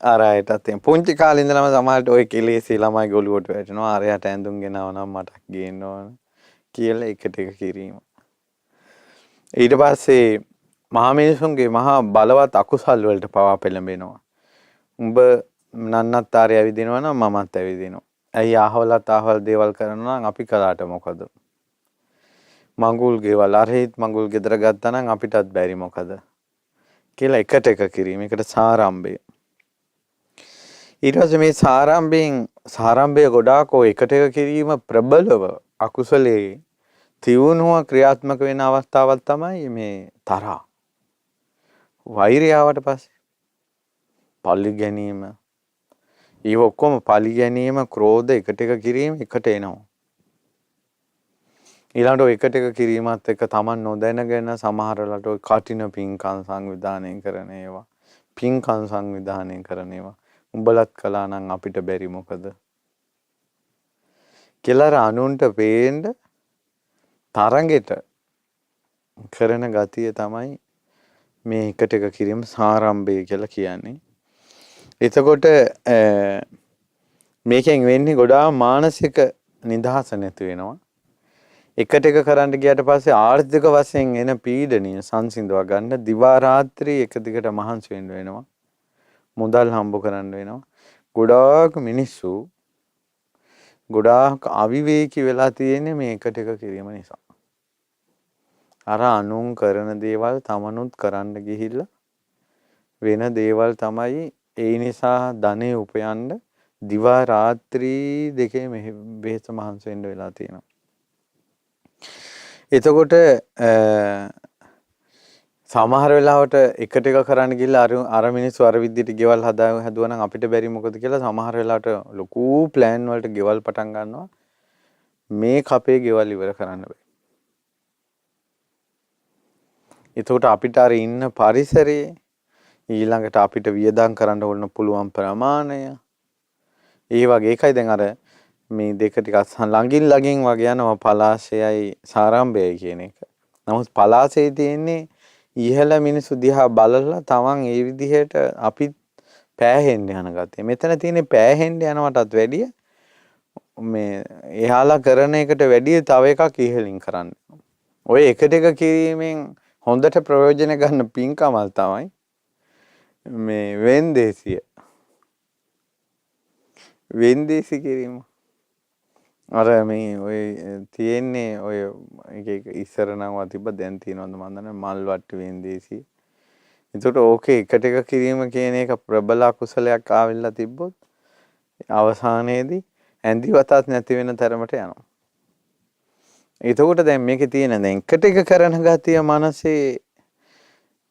අර අයටත් පුංචි කාලේ ඉඳලම සමහරට ওই කෙලෙසි ළමයි ගොළුවට වැටෙනවා. අරයට ඇඳුම් ගෙනව නම් මටක් ගේන්න ඕන කියලා එකට එක කිරීම. ඊට පස්සේ මහා මිනිසුන්ගේ මහා බලවත් අකුසල් වලට පවා පෙළඹෙනවා. උඹ නන්නත්තරේ ඇවිදිනවා නම් මමත් ඇවිදිනවා. ඇයි ආහවලත් ආහවල් දේවල් කරනවා නම් අපි කළාට මොකද? මඟුල් ගෙවල් අරහිත් මඟුල් ගෙදර ගත්තා නම් අපිටත් බැරි මොකද? කියලා එකට එක කිරීම. ඒකට සාරම්භය. ඊට පස්සේ මේ සාරම්භය ගොඩාක් ඔය එකට එක කිරීම ප්‍රබලව අකුසලයේ තියුණුව ක්‍රියාත්මක වෙන අවස්ථාවක් තමයි මේ තරහ. වෛරය ආවට පස්සේ පලි ගැනීම. ඊව ඔක්කොම පලි ගැනීම, ක්‍රෝධ එකට එක කිරීම එකට එනවා. ඊළඟට ඔය එකට එක කිරීමත් එක්ක Taman නොදැනගෙන සමහරලාට ඔය කටින පින්කම් සංවිධානය කරන ඒවා, පින්කම් සංවිධානය කරන ඒවා උඹලත් කළා නම් අපිට බැරි මොකද? කියලා අනුන්ට පේන්න තරඟෙට කරන ගතිය තමයි මේ එකට එක කිරීම සාරම්භය කියලා කියන්නේ. එතකොට මේකෙන් වෙන්නේ ගොඩාක් මානසික නිදහස නැති වෙනවා. එකට එක කරන්න ගියට පස්සේ ආර්ථික වශයෙන් එන පීඩනය සංසිඳව ගන්න දිවා රාත්‍රී එක දිගට මහන්සි වෙන්න වෙනවා. මුදල් හම්බ කරන්න වෙනවා. ගොඩාක් මිනිස්සු ගොඩාක් අවිවේකී වෙලා තියෙන්නේ මේ එකට එක කිරීම නිසා. අර අනුන් කරන දේවල් තමනුත් කරන්න ගිහිල්ලා වෙන දේවල් තමයි ඒ නිසා ධනෙ උපයන්න දිවා රාත්‍රී දෙකේ බෙහෙත මහන්සි වෙන්න වෙලා තියෙනවා. එතකොට සමහර වෙලාවට එකට එක කරන්න ගිහලා අර මිනිස්සු අර විදිහට ගෙවල් හදුවා නම් අපිට බැරි මොකද කියලා සමහර වෙලාවට ලොකු ප්ලෑන් වලට ගෙවල් පටන් ගන්නවා. මේ කපේ ගෙවල් ඉවර කරන්න බෑ. එතකොට අපිට අර ඉන්න පරිසරයේ ඊළඟට අපිට වියදම් කරන්න ඕන පුළුවන් ප්‍රමාණය ඒ වගේ එකයි දැන් අර මේ දෙක ටිකක් ළඟින් වගේ යනවා පලාශයයි සාරම්භයයි කියන එක. නමුත් පලාශයේ තියෙන්නේ ඉහළ මිනිස්සු දිහා බලලා තමන් ඒ විදිහට අපි පෑහෙන්න යන ගතිය. මෙතන තියෙන්නේ පෑහෙන්න යනවටත් වැඩිය මේ එහාලා කරන එකට වැඩිය තව එකක් ඉහළින් කරන්න. ඔය එකට එක කිරීමෙන් හොඳට ප්‍රයෝජන ගන්න පින්කමල් තමයි මේ වෙන්දේසි කිරීම. අර මේ ඔය තියෙන්නේ ඔය එක ඉස්සර නම් තිබ්බ දැන් තියෙනවද මන් දන්නේ මල් වට්ටි වෙන්දේසි. ඒකට ඕකේ එකට එක කිරීම කියන එක ප්‍රබල අකුසලයක් ආවිල්ලා තිබ්බොත් අවසානයේදී ඇඳිවතත් නැති වෙන තරමට යනවා. එතකොට දැන් මේකේ තියෙන දැන් එකට එක කරන ගතිය මනසේ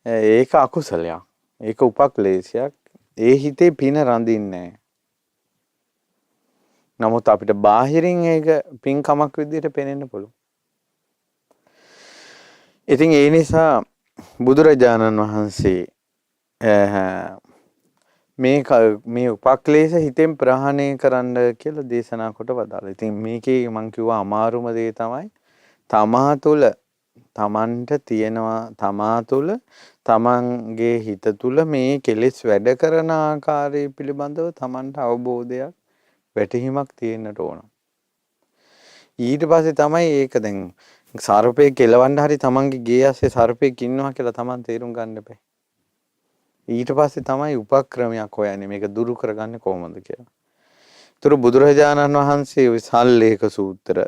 ඒක අකුසලයක්. ඒක උපක්ලේශයක්. ඒ හිතේ පින රඳින්නේ නැහැ. නමුත් අපිට බාහිරින් ඒක පින්කමක් විදිහට පේනෙන්න පුළුවන්. ඉතින් ඒ නිසා බුදුරජාණන් වහන්සේ මේ උපක්ලේශ හිතෙන් ප්‍රහාණය කරන්න කියලා දේශනා කොට වදාළා. ඉතින් මේකේ මම කිව්වා අමාරුම දේ තමයි තමා තුළ තමන්ට තියෙනවා තමා තුළ තමන්ගේ හිත තුළ මේ කෙලෙස් වැඩ කරන ආකාරය පිළිබඳව තමන්ට අවබෝධයක් වැටහීමක් තියෙන්නට ඕන. ඊට පස්සේ තමයි ඒක දැන් සර්පේ කෙලවන්න හරි තමන්ගේ ගේ ඇස්සේ සර්පෙක් ඉන්නවා කියලා තමන් තේරුම් ගන්න බෑ. ඊට පස්සේ තමයි උපක්‍රමයක් හොයන්නේ මේක දුරු කරගන්නේ කොහොමද කියලා. ඒතර බුදුරජාණන් වහන්සේ විසල්ලේක සූත්‍ර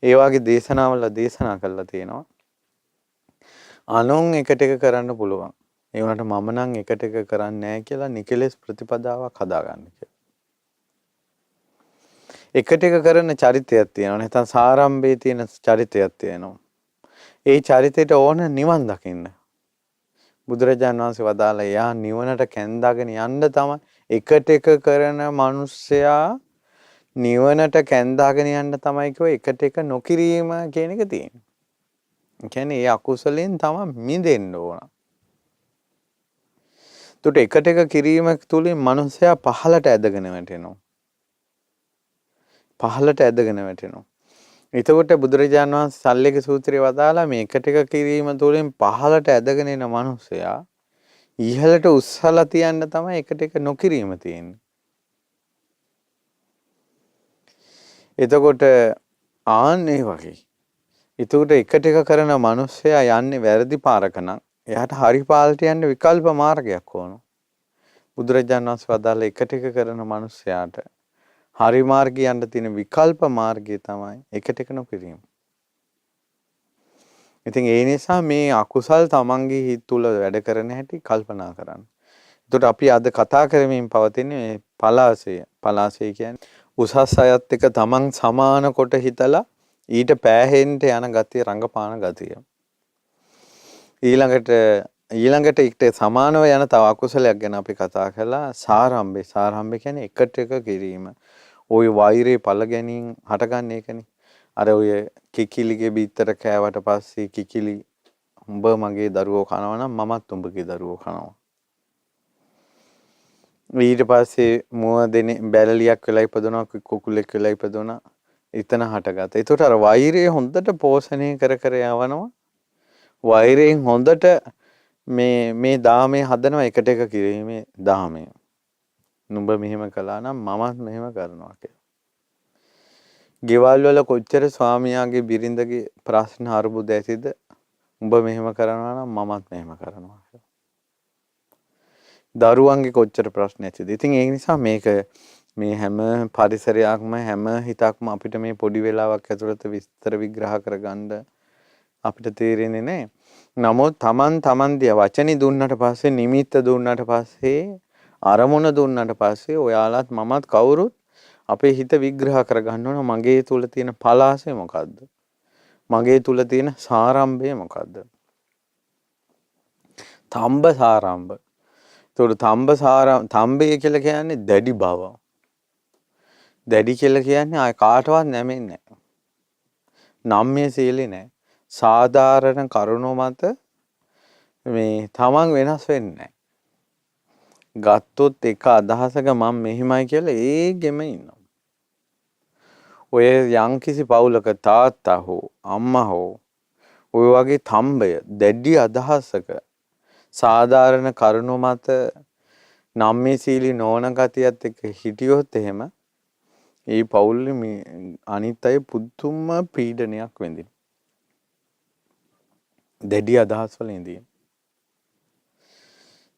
ඒ වගේ දේශනාවල දේශනා කළා තියෙනවා. අනුන් එකට එක කරන්න පුළුවන්. ඒ වුණාට මම නම් එකට එක කරන්නේ නැහැ කියලා නිකලෙස් ප්‍රතිපදාවක් හදාගන්න කියලා. එකට එක කරන චරිතයක් තියෙනවා. නැත්නම් සාරම්භයේ තියෙන චරිතයක් තියෙනවා. ඒ චරිතයට ඕන නිවන් දකින්න. බුදුරජාණන් වහන්සේ වදාළා යා නිවනට කැඳාගෙන යන්න තමයි එකට එක කරන මිනිස්සයා නිවනට කැඳාගෙන යන්න තමයි කිව්ව එකට එක නොකිරීම කියන එක තියෙන්නේ. කියන්නේ ඒ අකුසලෙන් තමයි මිදෙන්න ඕන. එතකොට එකට එක කිරීම තුළින් මනුස්සයා පහළට ඇදගෙන වැටෙනවා. පහළට ඇදගෙන වැටෙනවා. එතකොට බුදුරජාණන් වහන්සේ සල්ලේක සූත්‍රයේ වදාලා මේ එකට එක කිරීම තුළින් පහළට ඇදගෙන එන මනුස්සයා ඉහළට උස්සලා තියන්න තමයි එකට එක නොකිරීම තියෙන්නේ. එතකොට ආන්නේ වගේ. එතකොට එකට එක කරන මනුස්සයා යන්නේ වැරදි පාරක නම් එයාට හරි පාලට යන්න විකල්ප මාර්ගයක් ඕන. බුදුරජාණන් වහන්සේ වදාළ එකට එක කරන මනුස්සයාට හරි මාර්ගය යන්න තියෙන විකල්ප මාර්ගය තමයි එකට එක නොකිරීම. ඉතින් ඒ නිසා මේ අකුසල් තමන්ගේ හිත තුළ වැඩ කරන හැටි කල්පනා කරන්න. එතකොට අපි අද කතා කරමින් පවතින්නේ මේ පලාසය. පලාසය කියන්නේ උසස් අයත් එක්ක තමන් සමාන කොට හිතලා ඊට පෑහෙන්න යන ගතිය රංගපාන ගතිය. ඊළඟට ඊට සමානව යන තව අකුසලයක් ගැන අපි කතා කළා සාරම්භේ. සාරම්භේ කියන්නේ එකට එක කිරීම. ওই වෛරේ පළ ගැනීම හටගන්න එකනේ. අර ඔය කිකිලිගේ බිත්තර කෑවට පස්සේ කිකිලි උඹ මගේ දරුවෝ කනවා නම් මමත් උඹගේ දරුවෝ කනවා. ඊට පස්සේ මුව දෙනේ බැලලියක් වෙලා ඉපදුනා කුකුලෙක් වෙලා ඉපදුනා. එතන හටගත්තා. ඒකට අර වෛරය හොඳට පෝෂණය කර කර යවනවා. වෛරයෙන් හොඳට මේ දාමේ හදනවා එකට එක කිරීමේ දාමේ. නුඹ මෙහෙම කළා නම් මමත් මෙහෙම කරනවා කියලා. ගෙවල් වල කොච්චර ස්වාමියාගේ බිරිඳගේ ප්‍රශ්න අරුබුද ඇතිද? උඹ මෙහෙම කරනවා නම් මමත් මෙහෙම කරනවා කියලා. දරුවන්ගේ කොච්චර ප්‍රශ්න ඇතිද? ඉතින් ඒ නිසා මේ හැම පරිසරයක්ම හැම හිතක්ම අපිට මේ පොඩි වෙලාවක් ඇතුළත විස්තර විග්‍රහ කරගන්න අපිට තේරෙන්නේ නැහැ. නමුත් තමන් දිය වචනේ දුන්නට පස්සේ නිමිත්ත දුන්නට පස්සේ අරමුණ දුන්නට පස්සේ ඔයාලත් මමත් කවුරුත් අපේ හිත විග්‍රහ කරගන්න ඕන මගේ තුල තියෙන පලාසය මොකද්ද? මගේ තුල තියෙන සාරම්භය මොකද්ද? තම්බ සාරම්භ. ඒතකොට තම්බය කියලා කියන්නේ දැඩි බව. දැඩි කියලා කියන්නේ ආය කාටවත් නැමෙන්නේ නැහැ. නම්මේ සීලේ නැහැ. සාධාරණ කරුණු මත මේ තමන් වෙනස් වෙන්නේ නැහැ. ගත්තොත් එක අදහසක මම මෙහිමයි කියලා ඒගෙම ඉන්නවා. ඔය යම්කිසි පවුලක තාත්තා හෝ අම්මා හෝ ඔය වගේ තම්බය දැඩි අදහසක සාධාරණ කරුණු මත නම්මේ සීලී නොවන ගතියත් එක්ක හිටියොත් එහෙම ඒ පවුලේ මේ අනිත් අය පුදුම පීඩනයක් වෙඳින. දැඩි අදහස් වල ඉඳින.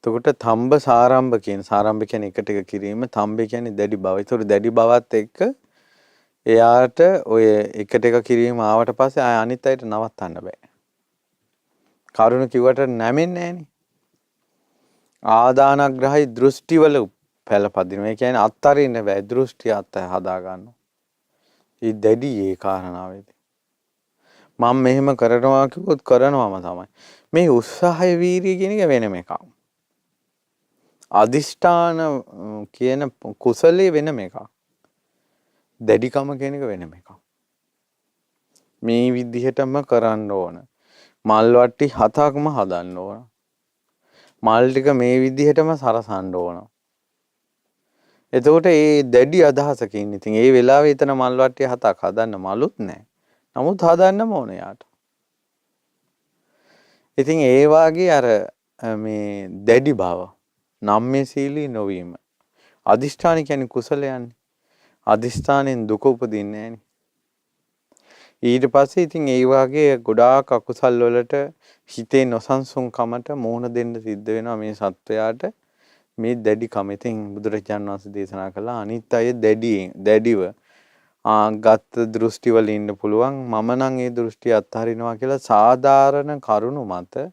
එතකොට තම්බ සාරම්භ කියන්නේ එකට එක කිරීම, තම්බ කියන්නේ දැඩි බව. ඒතකොට දැඩි බවත් එක්ක එයාට ඔය එකට එක කිරීම ආවට පස්සේ ආය අනිත් අයට නවත්තන්න බෑ. කරුණ කිව්වට නැමෙන්නේ නැහනේ. ආදානග්‍රහයි දෘෂ්ටිවල පළපදිනවා. ඒ කියන්නේ අත්තරින්න බෑ. දෘෂ්ටි අත්ත හදා ගන්නවා. ඒ දැඩි ඒ කාරණාවේදී. මම මෙහෙම කරනවා කිව්වොත් කරනවම තමයි. මේ උත්සාහය වීරිය කියන එක වෙනම එකක්. අදිෂ්ඨාන කියන කුසලයේ වෙනම එකක්. දැඩිකම කියන එක වෙනම එකක්. මේ විදිහටම කරන්න ඕන. මල් වට්ටි 7ක්ම හදන්න ඕන. මල් ටික මේ විදිහටම සරසන්න ඕන. එතකොට ඒ දැඩි අදහසකින් ඉතින් ඒ වෙලාවේ එතන මල් වට්ටි 7ක් හදන්න මලුත් නැහැ. නමුත් හදන්නම ඕන යාට. ඉතින් ඒ වාගේ අර මේ දැඩි බව නම්මේ සීලී නොවීම. අදිෂ්ඨාන කියන්නේ කුසලයන්නේ. අදිෂ්ඨානෙන් දුක උපදින්නේ නැහනේ. ඊට පස්සේ ඉතින් ඒ වාගේ ගොඩාක් අකුසල් වලට හිතේ නොසන්සුන්කමට මුහුණ දෙන්න සිද්ධ වෙනවා මේ සත්වයාට. මේ දැඩිකම. ඉතින් බුදුරජාණන් වහන්සේ දේශනා කළා අනිත් අය දැඩිව ගත් දෘෂ්ටි වල ඉන්න පුළුවන්. මම නම් ඒ දෘෂ්ටි අත්හරිනවා කියලා සාධාරණ කරුණු මත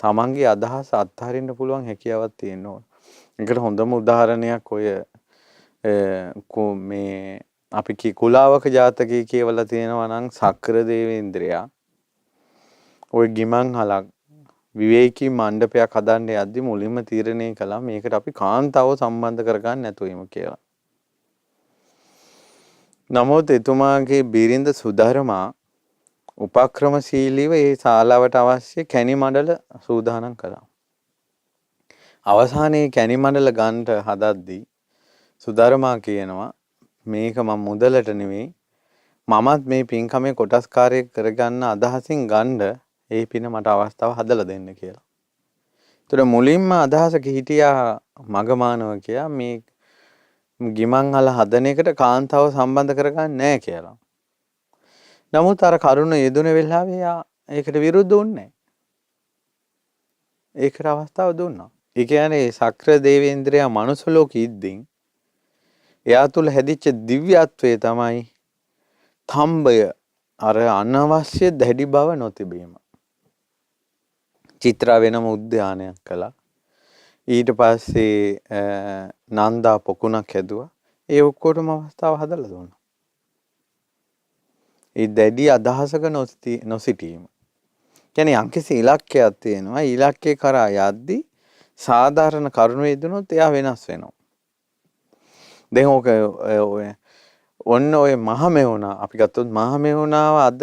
තමන්ගේ අදහස අත්හරින්න පුළුවන් හැකියාවක් තියෙන්න ඕන. ඒකට හොඳම උදාහරණයක් ඔය මේ අපි කුලාවක ජාතකයේ කියවලා තියෙනවා නම් සක්‍ර දේවේන්ද්‍රයා ওই ගිමන් හලක් විවේකී මණ්ඩපයක් හදන්න යද්දි මුලින්ම තීරණය කළා මේකට අපි කාන්තාව සම්බන්ධ කරගන්න නැතුව ඉමු කියලා. නමුත් එතුමාගේ බිරිඳ සුධර්මා උපක්‍රමශීලීව මේ ශාලාවට අවශ්‍ය කැණි මඩල සූදානම් කළා. අවසානයේ කැණි මඩල ගන්න හදද්දී සුධර්මා කියනවා මේක මම මුදලට නෙවෙයි මමත් මේ පින්කමේ කොටස්කාරයෙක් කරගන්න අදහසින් ගන්න ඒ පින මට අවස්ථාව හදලා දෙන්න කියලා. ඒතර මුලින්ම අදහස හිටියා මගමානව කියා මේ ගිමන් අල හදන එකට කාන්තාව සම්බන්ධ කරගන්නේ නැහැ කියලා. නමුත් අර කරුණ යෙදුන වෙලාවේ ඒකට විරුද්ධ වුණේ නැහැ. ඒකට අවස්ථාව දුන්නා. ඒ කියන්නේ සක්‍ර දේවේන්ද්‍රයා මනුස්ස ලෝකෙ ඉද්දින් එයා තුල හැදිච්ච දිව්‍යත්වයේ තමයි තම්බය අර අනවශ්‍ය දැඩි බව නොතිබීම. චිත්‍රා වෙනම උද්‍යානයක් කළා. ඊට පස්සේ නන්දා පොකුණක් හැදුවා. ඒ ඔක්කොටම අවස්ථාව හදලා දුන්නා. ඒ දැඩි අදහසක නොසිටීම. කියන්නේ යම්කිසි ඉලක්කයක් තියෙනවා. ඉලක්කේ කරා යද්දී සාධාරණ කරුණු යෙදුනොත් එයා වෙනස් වෙනවා. දැන් ඔය මහමෙවුනා අපි ගත්තොත් මහමෙවුනාව අද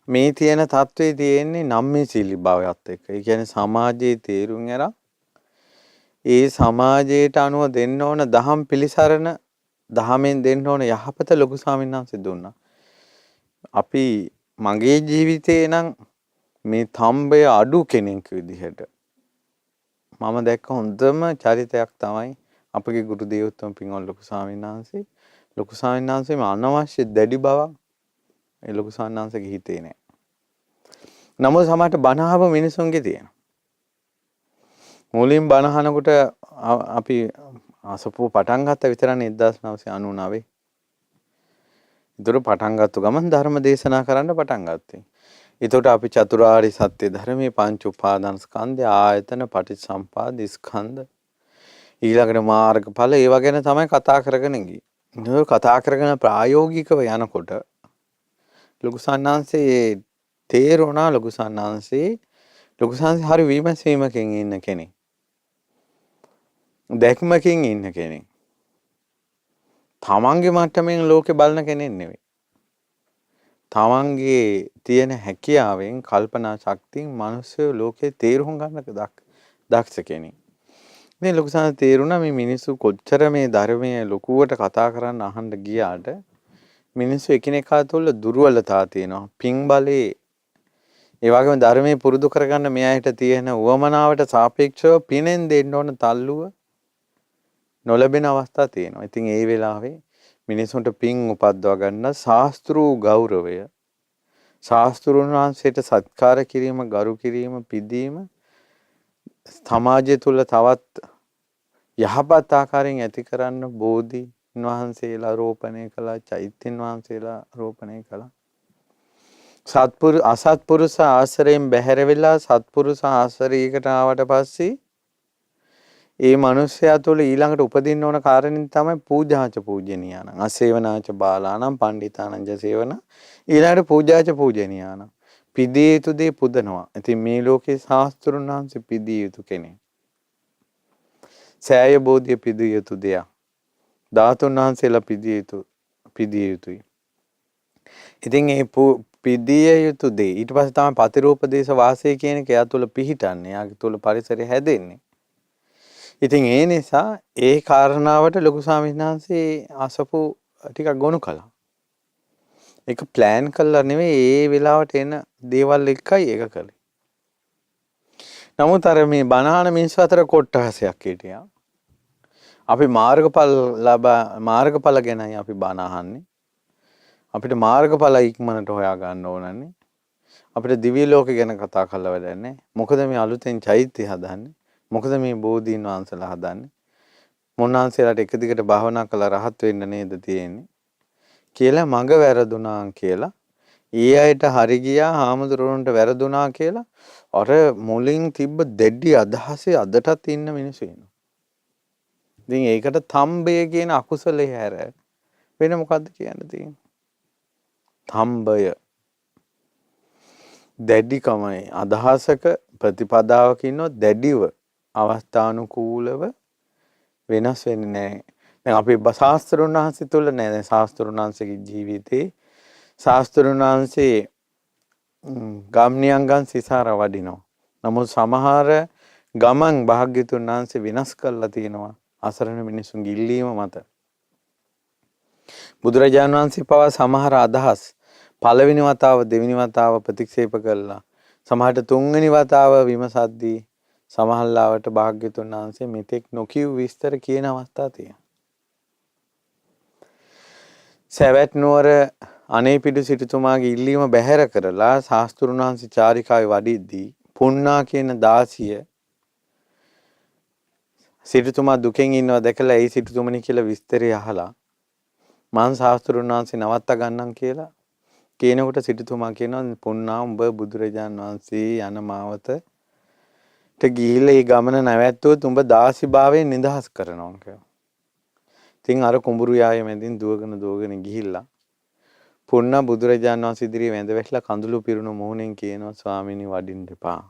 මේ තියෙන තත්ත්වයේ තියෙන්නේ නම්මේශීලී භාවයත් එක්ක. ඒ කියන්නේ සමාජයේ තේරුම් අරන් ඒ සමාජයට අනුව දෙන්න ඕන දහම් පිළිසරණ දහමෙන් දෙන්න ඕන යහපත ලොකු ස්වාමීන් වහන්සේ දුන්නා. අපි මගේ ජීවිතේ නම් මේ තම්බය අඩු කෙනෙක් විදිහට මම දැක්ක හොඳම චරිතයක් තමයි අපගේ ගුරු දේවෝත්තම පින්වල් ලොකු ස්වාමීන් වහන්සේ. ලොකු ස්වාමීන් වහන්සේ අනවශ්‍ය දැඩි බවක් ඒ ලොකු ස්වාමීන් වහන්සේගේ හිතේ නැහැ. නමුත් සමහරට බණහව මිනිසුන්ගේ තියෙනවා. මුලින් බණහනකොට අපි අසපුව පටන් ගත්ත විතරනේ 1999. ඒතර පටන් ගත්ත ගමන් ධර්ම දේශනා කරන්න පටන් ගත්තේ. ඒතකොට අපි චතුරාර්ය සත්‍ය ධර්මයේ පංච උපාදාන ස්කන්ධය ආයතන පටිච්චසම්පාද ස්කන්ධ ඊළඟට මාර්ගඵල ඒවා ගැන තමයි කතා කරගෙන ගියේ. ඒක කතා කරගෙන ප්‍රායෝගිකව යනකොට ලොකු සන්නාංශයේ තේරුණා ලොකු සන්නාංශේ හරි විමසීමකින් ඉන්න කෙනෙක්. දැක්මකින් ඉන්න කෙනෙක්. තමන්ගේ මට්ටමින් ලෝකෙ බලන කෙනෙක් නෙවෙයි. තමන්ගේ තියෙන හැකියාවෙන් කල්පනා ශක්තියෙන් මිනිස්සු ලෝකේ තේරුම් ගන්න දක්ෂ කෙනෙක්. මේ ලොකු සන්නාංශ තේරුණා මේ මිනිස්සු කොච්චර මේ ධර්මයේ ලොකුවට කතා කරන්න අහන්න ගියාට මිනිස්සු එකිනෙකා තුළ දුර්වලතා තියෙනවා. පිං බලේ ඒ වගේම ධර්මයේ පුරුදු කරගන්න මෙයාට තියෙන උවමනාවට සාපේක්ෂව පිනෙන් දෙන්න ඕන තල්ලුව නොලැබෙන අවස්ථා තියෙනවා. ඉතින් ඒ වෙලාවේ මිනිසුන්ට පිං උපද්දවා ගන්න ශාස්ත්‍රූ ගෞරවය ශාස්ත්‍රුන් වහන්සේට සත්කාර කිරීම ගරු කිරීම පිදීම සමාජය තුළ තවත් යහපත් ආකාරයෙන් ඇති කරන්න බෝධි වහන්සේලා රෝපණය කළා චෛත්‍යන් වහන්සේලා රෝපණය කළා. අසත්පුරුෂ ආශ්‍රයෙන් බැහැර වෙලා සත්පුරුෂ ආශ්‍රයයකට ආවට පස්සේ ඒ මනුස්සයා තුළ ඊළඟට උපදින්න ඕන කාරණේ තමයි පූජාච පූජනීයානම් අසේවනාච බාලානම් පණ්ඩිතානං සේවන ඊළඟට පූජාච පූජනීයානම් පිදිය යුතු දේ පුදනවා. ඉතින් මේ ලෝකේ ශාස්ත්‍රුන් වහන්සේ පිදිය යුතු කෙනෙක්. සෑය බෝධිය පිදිය යුතු දෙයක්. ධාතුන් වහන්සේලා පිදිය යුතුයි. ඉතින් ඒ පිදිය යුතු දේ ඊට පස්සේ තමයි පතිරූපදේශ වාසය කියන එක එයා තුළ පිහිටන්නේ. එයාගේ තුළ පරිසරය හැදෙන්නේ. ඉතින් ඒ නිසා ඒ කාරණාවට ලොකු ස්වාමීන් වහන්සේ අසපු ටිකක් ගොනු කළා. ඒක ප්ලෑන් කළා නෙවෙයි ඒ වෙලාවට එන දේවල් එක්කයි ඒක කළේ. නමුත් අර මේ බණහන මිනිස්සු අතර කොට්ටහසයක් හිටියා. අපි මාර්ගඵල ගැනයි අපි බණ අහන්නේ. අපිට මාර්ගඵල ඉක්මනට හොයා ගන්න ඕනනේ. අපිට දිව්‍ය ලෝක ගැන කතා කරලා වැඩක් නැහැ. මොකද මේ අලුතෙන් චෛත්‍ය හදන්නේ. මොකද මේ බෝධීන් වහන්සේලා හදන්නේ. මොන්නාන්සේලාට එක දිගට භාවනා කළා රහත් වෙන්න නේද තියෙන්නේ. කියලා මඟ වැරදුනා කියලා. ඒ අයට හරි ගියා හාමුදුරුවන්ට වැරදුනා කියලා අර මුලින් තිබ්බ දෙඩි අදහසේ අදටත් ඉන්න මිනිස්සු ඉන්නවා. ඉතින් ඒකට තම්බය කියන අකුසලයේ හැර වෙන මොකද්ද කියන්න තියෙන්නේ? තම්බය දැඩිකමයි අදහසක ප්‍රතිපදාවක ඉන්නොත් දැඩිව අවස්ථානුකූලව වෙනස් වෙන්නේ නැහැ. දැන් අපි ශාස්ත්‍රුන් වහන්සේ තුල නෑ. දැන් ශාස්ත්‍රුන් වහන්සේගේ ජීවිතේ ශාස්ත්‍රුන් වහන්සේ ගම්නියංගන් සිසාර වඩිනවා. නමුත් සමහර ගමන් භාග්‍යතුන් වහන්සේ විනාශ කරලා තියෙනවා අසරණ මිනිසුන්ගේ ඉල්ලීම මත. බුදුරජාණන් වහන්සේ පවා සමහර අදහස් පළවෙනි වතාව දෙවෙනි වතාව ප්‍රතික්ෂේප කළා. සමහරට තුන්වෙනි වතාව විමසද්දී සමහරලාවට භාග්‍යතුන් වහන්සේ මෙතෙක් නොකියු විස්තර කියන අවස්ථා තියෙනවා. සවැත් නුවර අනේපිඩු සිටුතුමාගේ ඉල්ලීම බැහැර කරලා ශාස්ත්‍රුන් වහන්සේ චාරිකාවේ වඩිද්දී පුන්නා කියන දාසිය සිටුතුමා දුකෙන් ඉන්නවා දැකලා ඒ සිටුතුමනි කියලා විස්තරය අහලා මං ශාස්ත්‍රුන් වහන්සේ නවත්ත ගන්නම් කියලා කියනකොට සිටුතුමා කියනවා පුන්නා උඹ බුදුරජාන් වහන්සේ යන මාවතට ගිහිල්ලා ඒ ගමන නැවැත්තුවොත් උඹ දාසිභාවයෙන් නිදහස් කරනවා කියලා. ඉතින් අර කුඹුරු යායේ මැදින් දුවගෙන ගිහිල්ලා පුන්නා බුදුරජාන් වහන්සේ ඉදිරියේ වැඳ වැටලා කඳුළු පිරුණු මුහුණෙන් කියනවා ස්වාමීනි වඩින්න එපා.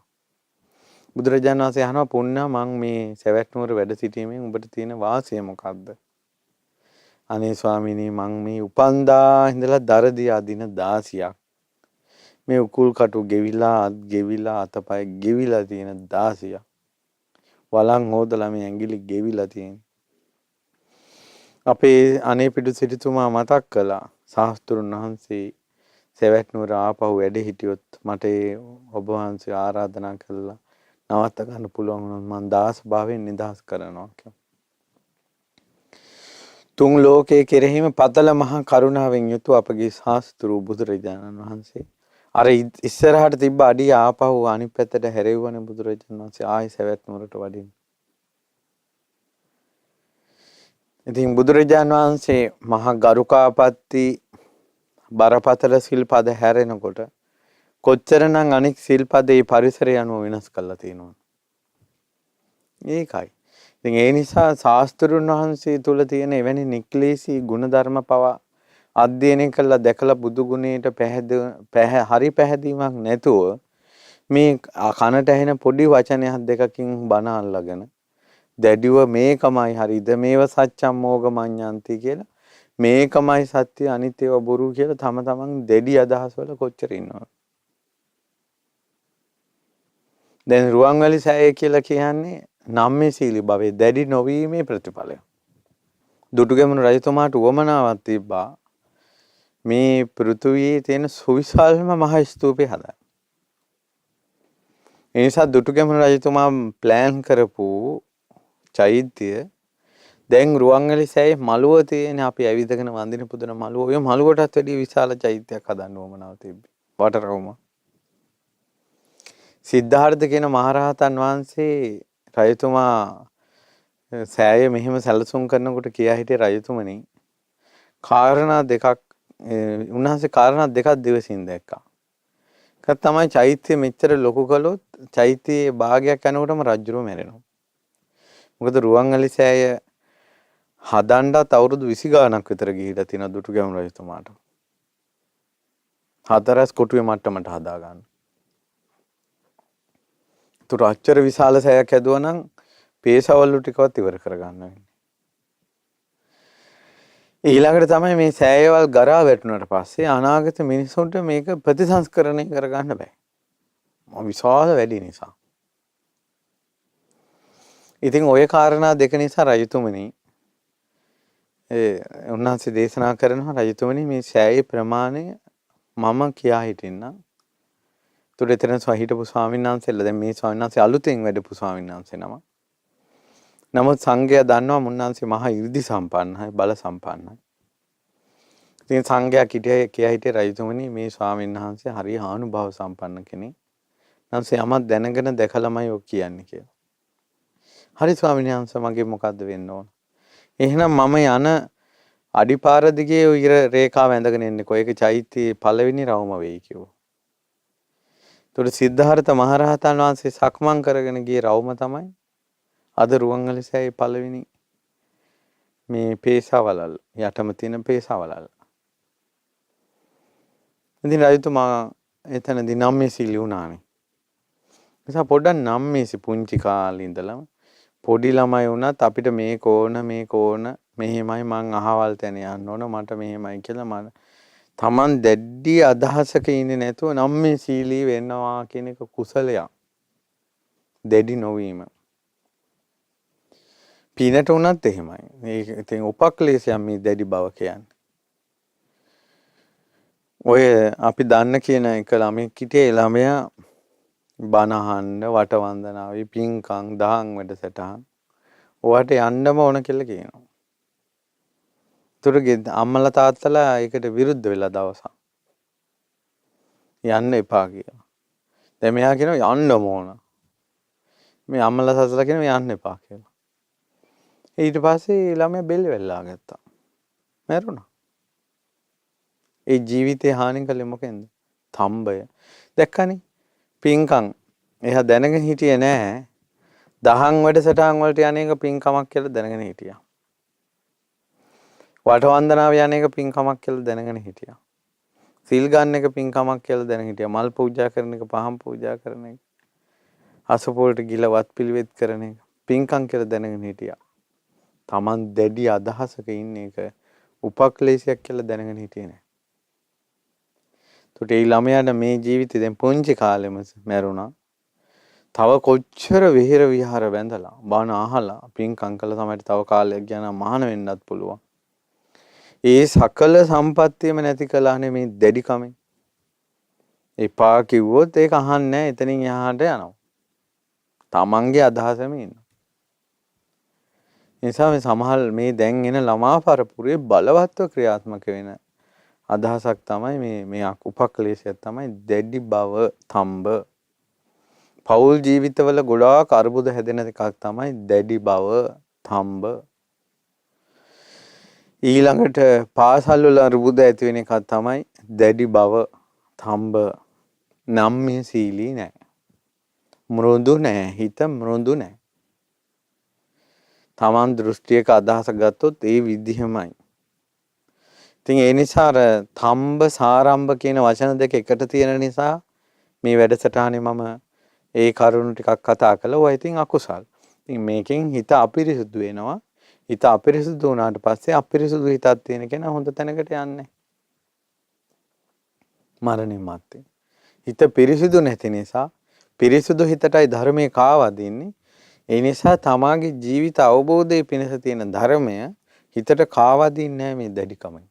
බුදුරජාණන් වහන්සේ අහනවා පුන්නා මං මේ සවැත් නුවර වැඩ සිටීමෙන් උඹට තියෙන වාසිය මොකක්ද? අනේ ස්වාමීනි මං මේ උපන්දා ඉඳලා දරදී අදින 16ක් මේ උකුල් කටු ගෙවිලා අත් ගෙවිලා අතපය ගෙවිලා තියෙන 16ක් වලන් හොදලා මේ ඇඟිලි ගෙවිලා තියෙන අපේ අනේපිඩු සිටුතුමා මතක් කළා ශාස්ත්‍රුන් වහන්සේ සවැත් නුවර ආපහු වැඩ හිටියොත් මට ඔබ වහන්සේ ආරාධනා කළා නවත්ත ගන්න පුළුවන් වුණොත් මං දාස භාවයෙන් නිදහස් කරනවා කියලා. තුන් ලෝකයේ කෙරෙහිම පතල මහා කරුණාවෙන් යුතු අපගේ ශාස්ත්‍රු බුදුරජාණන් වහන්සේ අර ඉස්සරහට තිබ්බ අඩිය ආපහු අනිත් පැත්තට හැරෙව්වනේ බුදුරජාණන් වහන්සේ ආයි සවැත් නුවරට වඩින්න. ඉතින් බුදුරජාණන් වහන්සේ මහා ගරුකාපත්ති බරපතල සිල්පද හැරෙනකොට කොච්චරනම් අනික් සිල්පදේ පරිසරය අනුව වෙනස් කරලා තියෙනවද? ඒකයි. ඉතින් ඒ නිසා ශාස්ත්‍රුන් වහන්සේ තුල තියෙන එවැනි නික්ලේශී ගුණධර්ම පවා අධ්‍යයනය කළා දැකලා බුදු ගුණයට හරි පැහැදීමක් නැතුව මේ කනට ඇහෙන පොඩි වචනයක් දෙකකින් බණ අල්ලගෙන දැඩිව මේකමයි හරිද මේව සත්‍යම් මෝගමඤ්ඤන්ති කියලා මේකමයි සත්‍ය අනිත් ඒවා බොරු කියලා තම තමන් දැඩි අදහස් වල කොච්චර ඉන්නවද? දැන් රුවන්වැලි සෑය කියලා කියන්නේ නම්මේ සීලි භවයේ දැඩි නොවීමේ ප්‍රතිඵලය. දුටුගැමුණු රජතුමාට උවමනාවක් තිබ්බා මේ පෘථුවියේ තියෙන සුවිශාලම මහ ස්තූපය හදන්න. ඒ නිසා දුටුගැමුණු රජතුමා ප්ලෑන් කරපු චෛත්‍ය දැන් රුවන්වැලි සෑයේ මළුව තියෙන අපි ඇවිදගෙන වඳින පුදන මළුව ඔය මළුවටත් වැඩිය විශාල චෛත්‍යයක් හදන්න උවමනාවක් තිබ්බේ. වටරවුම. සිද්ධාර්ථ කියන මහරහතන් වහන්සේ රජතුමා සෑය මෙහෙම සැලසුම් කරනකොට කියා හිටියේ රජතුමනි කාරණා දෙකක් උන්වහන්සේ කාරණා දෙකක් දිවසින් දැක්කා. එකක් තමයි චෛත්‍ය මෙච්චර ලොකු කළොත් චෛත්‍යයේ භාගයක් යනකොටම රජුරෝ මැරෙනවා. මොකද රුවන්වැලි සෑය හදන්නත් අවුරුදු 20 ගාණක් විතර ගිහිලා තියෙන දුටුගැමුණු රජතුමාට. හතරස් කොටුවේ මට්ටමට හදා ගන්න. තුර අච්චර විශාල සෑයක් හැදුවා නම් පේසවලු ටිකවත් ඉවර කරගන්න වෙන්නේ. ඊළඟට තමයි මේ සෑයවල් ගරා වැටුණාට පස්සේ අනාගත මිනිසුන්ට මේක ප්‍රතිසංස්කරණය කරගන්න බෑ. විශාල වැඩි නිසා. ඉතින් ওই කාරණා දෙක නිසා රජතුමනි උන්වහන්සේ දේශනා කරනවා රජතුමනි මේ සෑයේ ප්‍රමාණය මම කියා හිටින්නම්. තුර එතන හිටපු ස්වාමීන් වහන්සේලා දැන් මේ ස්වාමීන් වහන්සේ අලුතෙන් වැඩපු ස්වාමීන් වහන්සේ නම. නමුත් සංඝයා දන්නවා මුන්නාන්සේ මහා 이르දි සම්පන්නයි බල සම්පන්නයි. ඉතින් සංඝයා කියා හිටියේ රජතුමනි මේ ස්වාමීන් වහන්සේ හරිය ආනුභාව සම්පන්න කෙනෙක්. නැන්සේ යමක් දැනගෙන දැකලාමයි ඔක් කියන්නේ කියලා. හරි ස්වාමීන් වහන්සේ මගේ මොකද්ද වෙන්න ඕන? එහෙනම් මම යන අඩිපාර දිගේ ඉර රේඛාව ඇඳගෙන එන්නේ කොයික චෛත්‍යයේ පළවෙනි රවුම වෙයි කිව්වා. ඒතකොට සිද්ධාර්ථ මහරහතන් වහන්සේ සක්මන් කරගෙන ගියේ රවුම තමයි අද රුවන්වැලි සෑයේ පළවෙනි මේ පේසාවලල් යටම තියෙන පේසාවලල්. ඉතින් රජතුමා එතනදී නම්මේ සීලි වුණානේ. නිසා පොඩ්ඩක් නම්මේසි පුංචි කාලේ ඉඳලම පොඩි ළමයි වුණත් අපිට මේක ඕන මෙහෙමයි මං අහවල් තැන යන්න ඕන මට මෙහෙමයි කියලා මම තමන් දැඩි අදහසක ඉන්නේ නැතුව නම්මේ සීලී වෙනවා කියන එක කුසලයක්. දැඩි නොවීම. පිනට උනත් එහෙමයි. මේක ඉතින් උපක්ලේශයක් මේ දැඩි බව කියන්නේ. ඔය අපි දන්න කියන එක ළමෙක් හිටියේ ළමයා බණ අහන්න වටවන්දනාවේ පින්කම් දහම් වැඩසටහන් ඔයාට යන්නම ඕන කියලා කියනවා. තුරුගේ අම්මලා තාත්තලා ඒකට විරුද්ධ වෙලා දවසක් යන්න එපා කියලා. දැන් මෙයා කියනවා යන්නම ඕන. මේ අම්මලා තාත්තලා කියනවා යන්න එපා කියලා. ඊට පස්සේ ළමයා බෙල්ල වෙල්ලා ගත්තා. මැරුණා. ඒ ජීවිතේ හානි කළේ මොකෙන්ද? තම්බය. දැක්කනේ? පින්කම් එයා දැනගෙන හිටියේ නෑ. දහම් වැඩසටහන් වලට යන්නේක පින්කමක් කියලා දැනගෙන හිටියා. වටවන්දනාව යන්නේක පින්කමක් කියලා දැනගෙන හිටියා. සිල් ගන්න එක පින්කමක් කියලා දැනගෙන හිටියා. මල් පූජා කරන එක, පහන් පූජා කරන එක, අසපොලට ගිල වත් පිළිවෙත් කරන එක පින්කම් කියලා දැනගෙන හිටියා. Taman දැඩි අදහසක ඉන්න එක උපක්ලේශයක් කියලා දැනගෙන හිටියේ නෑ. ඒ ළමයාට මේ ජීවිතේ දැන් පුංචි කාලෙම මැරුණා. තව කොච්චර විහෙර විහාර බැඳලා බණ අහලා පින්කම් කළා තමයි තව කාලයක් යන මහාන වෙන්නත් පුළුවන්. ඒ සකල සම්පත්තියම නැති කළානේ මේ දැඩිකමෙන්. එපා කිව්වොත් ඒක අහන්නේ නැහැ. එතනින් එහාට යනවා. තමන්ගේ අදහසම ඉන්නවා. නිසා මේ සමහර මේ දැන් එන ළමා පරපුරේ බලවත්ව ක්‍රියාත්මක වෙන අදහසක් තමයි මේ උපක්ලේශයක් තමයි දැඩි බව තම්බ. පෞල් ජීවිතවල ගොඩාක් අරුබුද හැදෙන එකක් තමයි දැඩි බව තම්බ. ඊළඟට පාසල් වල අරුබුද ඇති වෙන එකක් තමයි දැඩි බව තම්බ. නම්මේ සීලී නැහැ. මෘදු නැහැ. හිත මෘදු නැහැ. තමන් දෘෂ්ටියක අදහස ගත්තොත් ඒ විදිහමයි. ඉතින් ඒ නිසා අර තම්බ සාරම්භ කියන වචන දෙක එකට තියෙන නිසා මේ වැඩසටහනේ මම ඒ කරුණු ටිකක් කතා කළා. ඔය ඉතින් අකුසල්. ඉතින් මේකෙන් හිත අපිරිසුදු වෙනවා. හිත අපිරිසුදු වුණාට පස්සේ අපිරිසුදු හිතක් තියෙන කෙනා හොඳ තැනකට යන්නේ. මරණින් මත්තේ. හිත පිරිසුදු නැති නිසා පිරිසුදු හිතටයි ධර්මයේ කාවදින්නේ. ඒ නිසා තමාගේ ජීවිත අවබෝධයේ පිණිස තියෙන ධර්මය හිතට කාවදින්නේ නැහැ මේ දැඩිකමෙන්.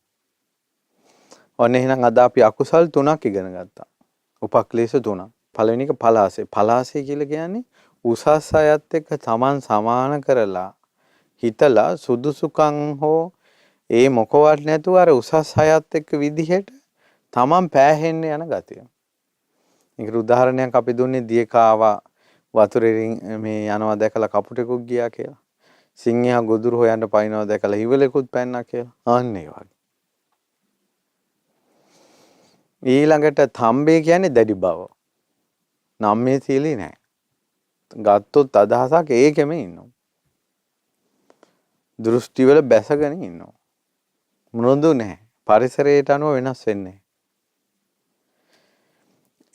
ඔන්න එහෙනම් අද අපි අකුසල් 3ක් ඉගෙන ගත්තා. උපක්ලේශ 3ක්. පළවෙනි එක පලාසය. පලාසය කියලා කියන්නේ උසස් අයත් එක්ක Taman සමාන කරලා හිතලා සුදුසුකම් හෝ ඒ මොකවත් නැතුව අර උසස් අයත් එක්ක විදිහට Taman පෑහෙන්න යන ගතිය. ඒකට උදාහරණයක් අපි දුන්නේ දියකාවා වතුරෙන් මේ යනවා දැකලා කපුටෙකුක් ගියා කියලා. සිංහයා ගොදුරු හොයන්න පයින්නවා දැකලා හිවලෙකුත් පැන්නා කියලා. අන්න ඒ වගේ. ඊළඟට තම්බේ කියන්නේ දැඩි බව. නම්මේ සීලී නැහැ. ගත්තොත් අදහසක් ඒකෙම ඉන්නවා. දෘෂ්ටි වල බැසගෙන ඉන්නවා. මෘදු නැහැ. පරිසරයට අනුව වෙනස් වෙන්නේ.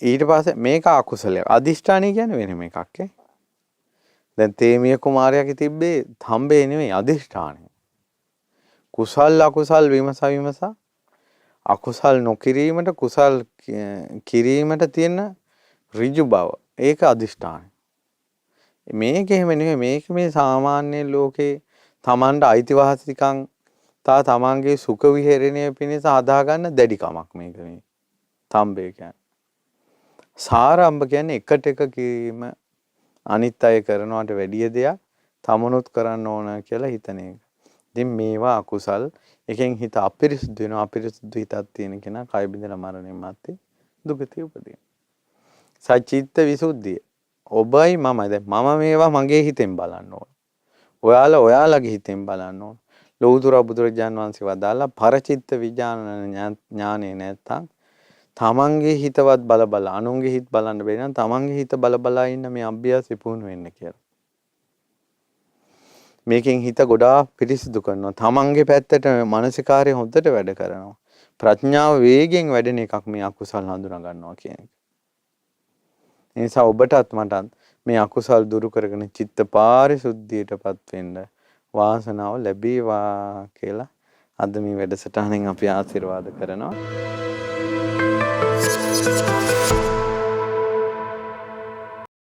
ඊට පස්සේ මේක අකුසලයක්. අදිෂ්ඨානය කියන්නේ වෙනම එකක් ඈ. දැන් තේමිය කුමාරයාගේ තිබ්බේ තම්බේ නෙමෙයි අදිෂ්ඨානය. කුසල් අකුසල් විමස අකුසල් නොකිරීමට කුසල් කිරීමට තියෙන ඍජු බව. ඒක අදිෂ්ඨානය. මේක එහෙම නෙමෙයි. මේක මේ සාමාන්‍ය ලෝකේ Tamanට අයිතිවාසිකම් තමන්ගේ සුඛ විහරණය පිණිස හදාගන්න දැඩිකමක් මේක මේ තම්බේ කියන්නේ. සාරම්භ කියන්නේ එකට එක කිරීම අනිත් අය කරනවට වැඩිය දෙයක් තමනුත් කරන්න ඕන කියලා හිතන එක. ඉතින් මේවා අකුසල්. එකෙන් හිත අපිරිසුදු වෙනවා. අපිරිසුදු හිතක් තියෙන කෙනා කය බිඳලා මරණයන් මැත්තේ දුගතිය උපදිනවා. සචිත්ත විසුද්ධිය. ඔබයි මමයි. දැන් මම මේවා මගේ හිතෙන් බලන්න ඕන. ඔයාලගේ හිතෙන් බලන්න ඕන. ලෞතර බුදුරජාන් වහන්සේ වදාලා පරචිත්ත විඥාන ඥානෙ නැත්තම් තමන්ගේ හිතවත් බල අනුන්ගේ හිත බලන්න බැරි නම් තමන්ගේ හිත බල ඉන්න මේ අභ්‍යාසෙ පුහුණු වෙන්න කියලා. මේකෙන් හිත ගොඩාක් පිරිසිදු කරනවා. තමන්ගේ පැත්තට මානසිකාරය හොඳට වැඩ කරනවා. ප්‍රඥාව වේගෙන් වැඩෙන එකක් මේ අකුසල් හඳුනා ගන්නවා කියන එක. ඒ නිසා ඔබටත් මටත් මේ අකුසල් දුරු කරගෙන චිත්ත පාරිශුද්ධියටපත් වෙන්න වාසනාව ලැබේවා කියලා අද මේ වැඩසටහනෙන් අපි ආශිර්වාද කරනවා.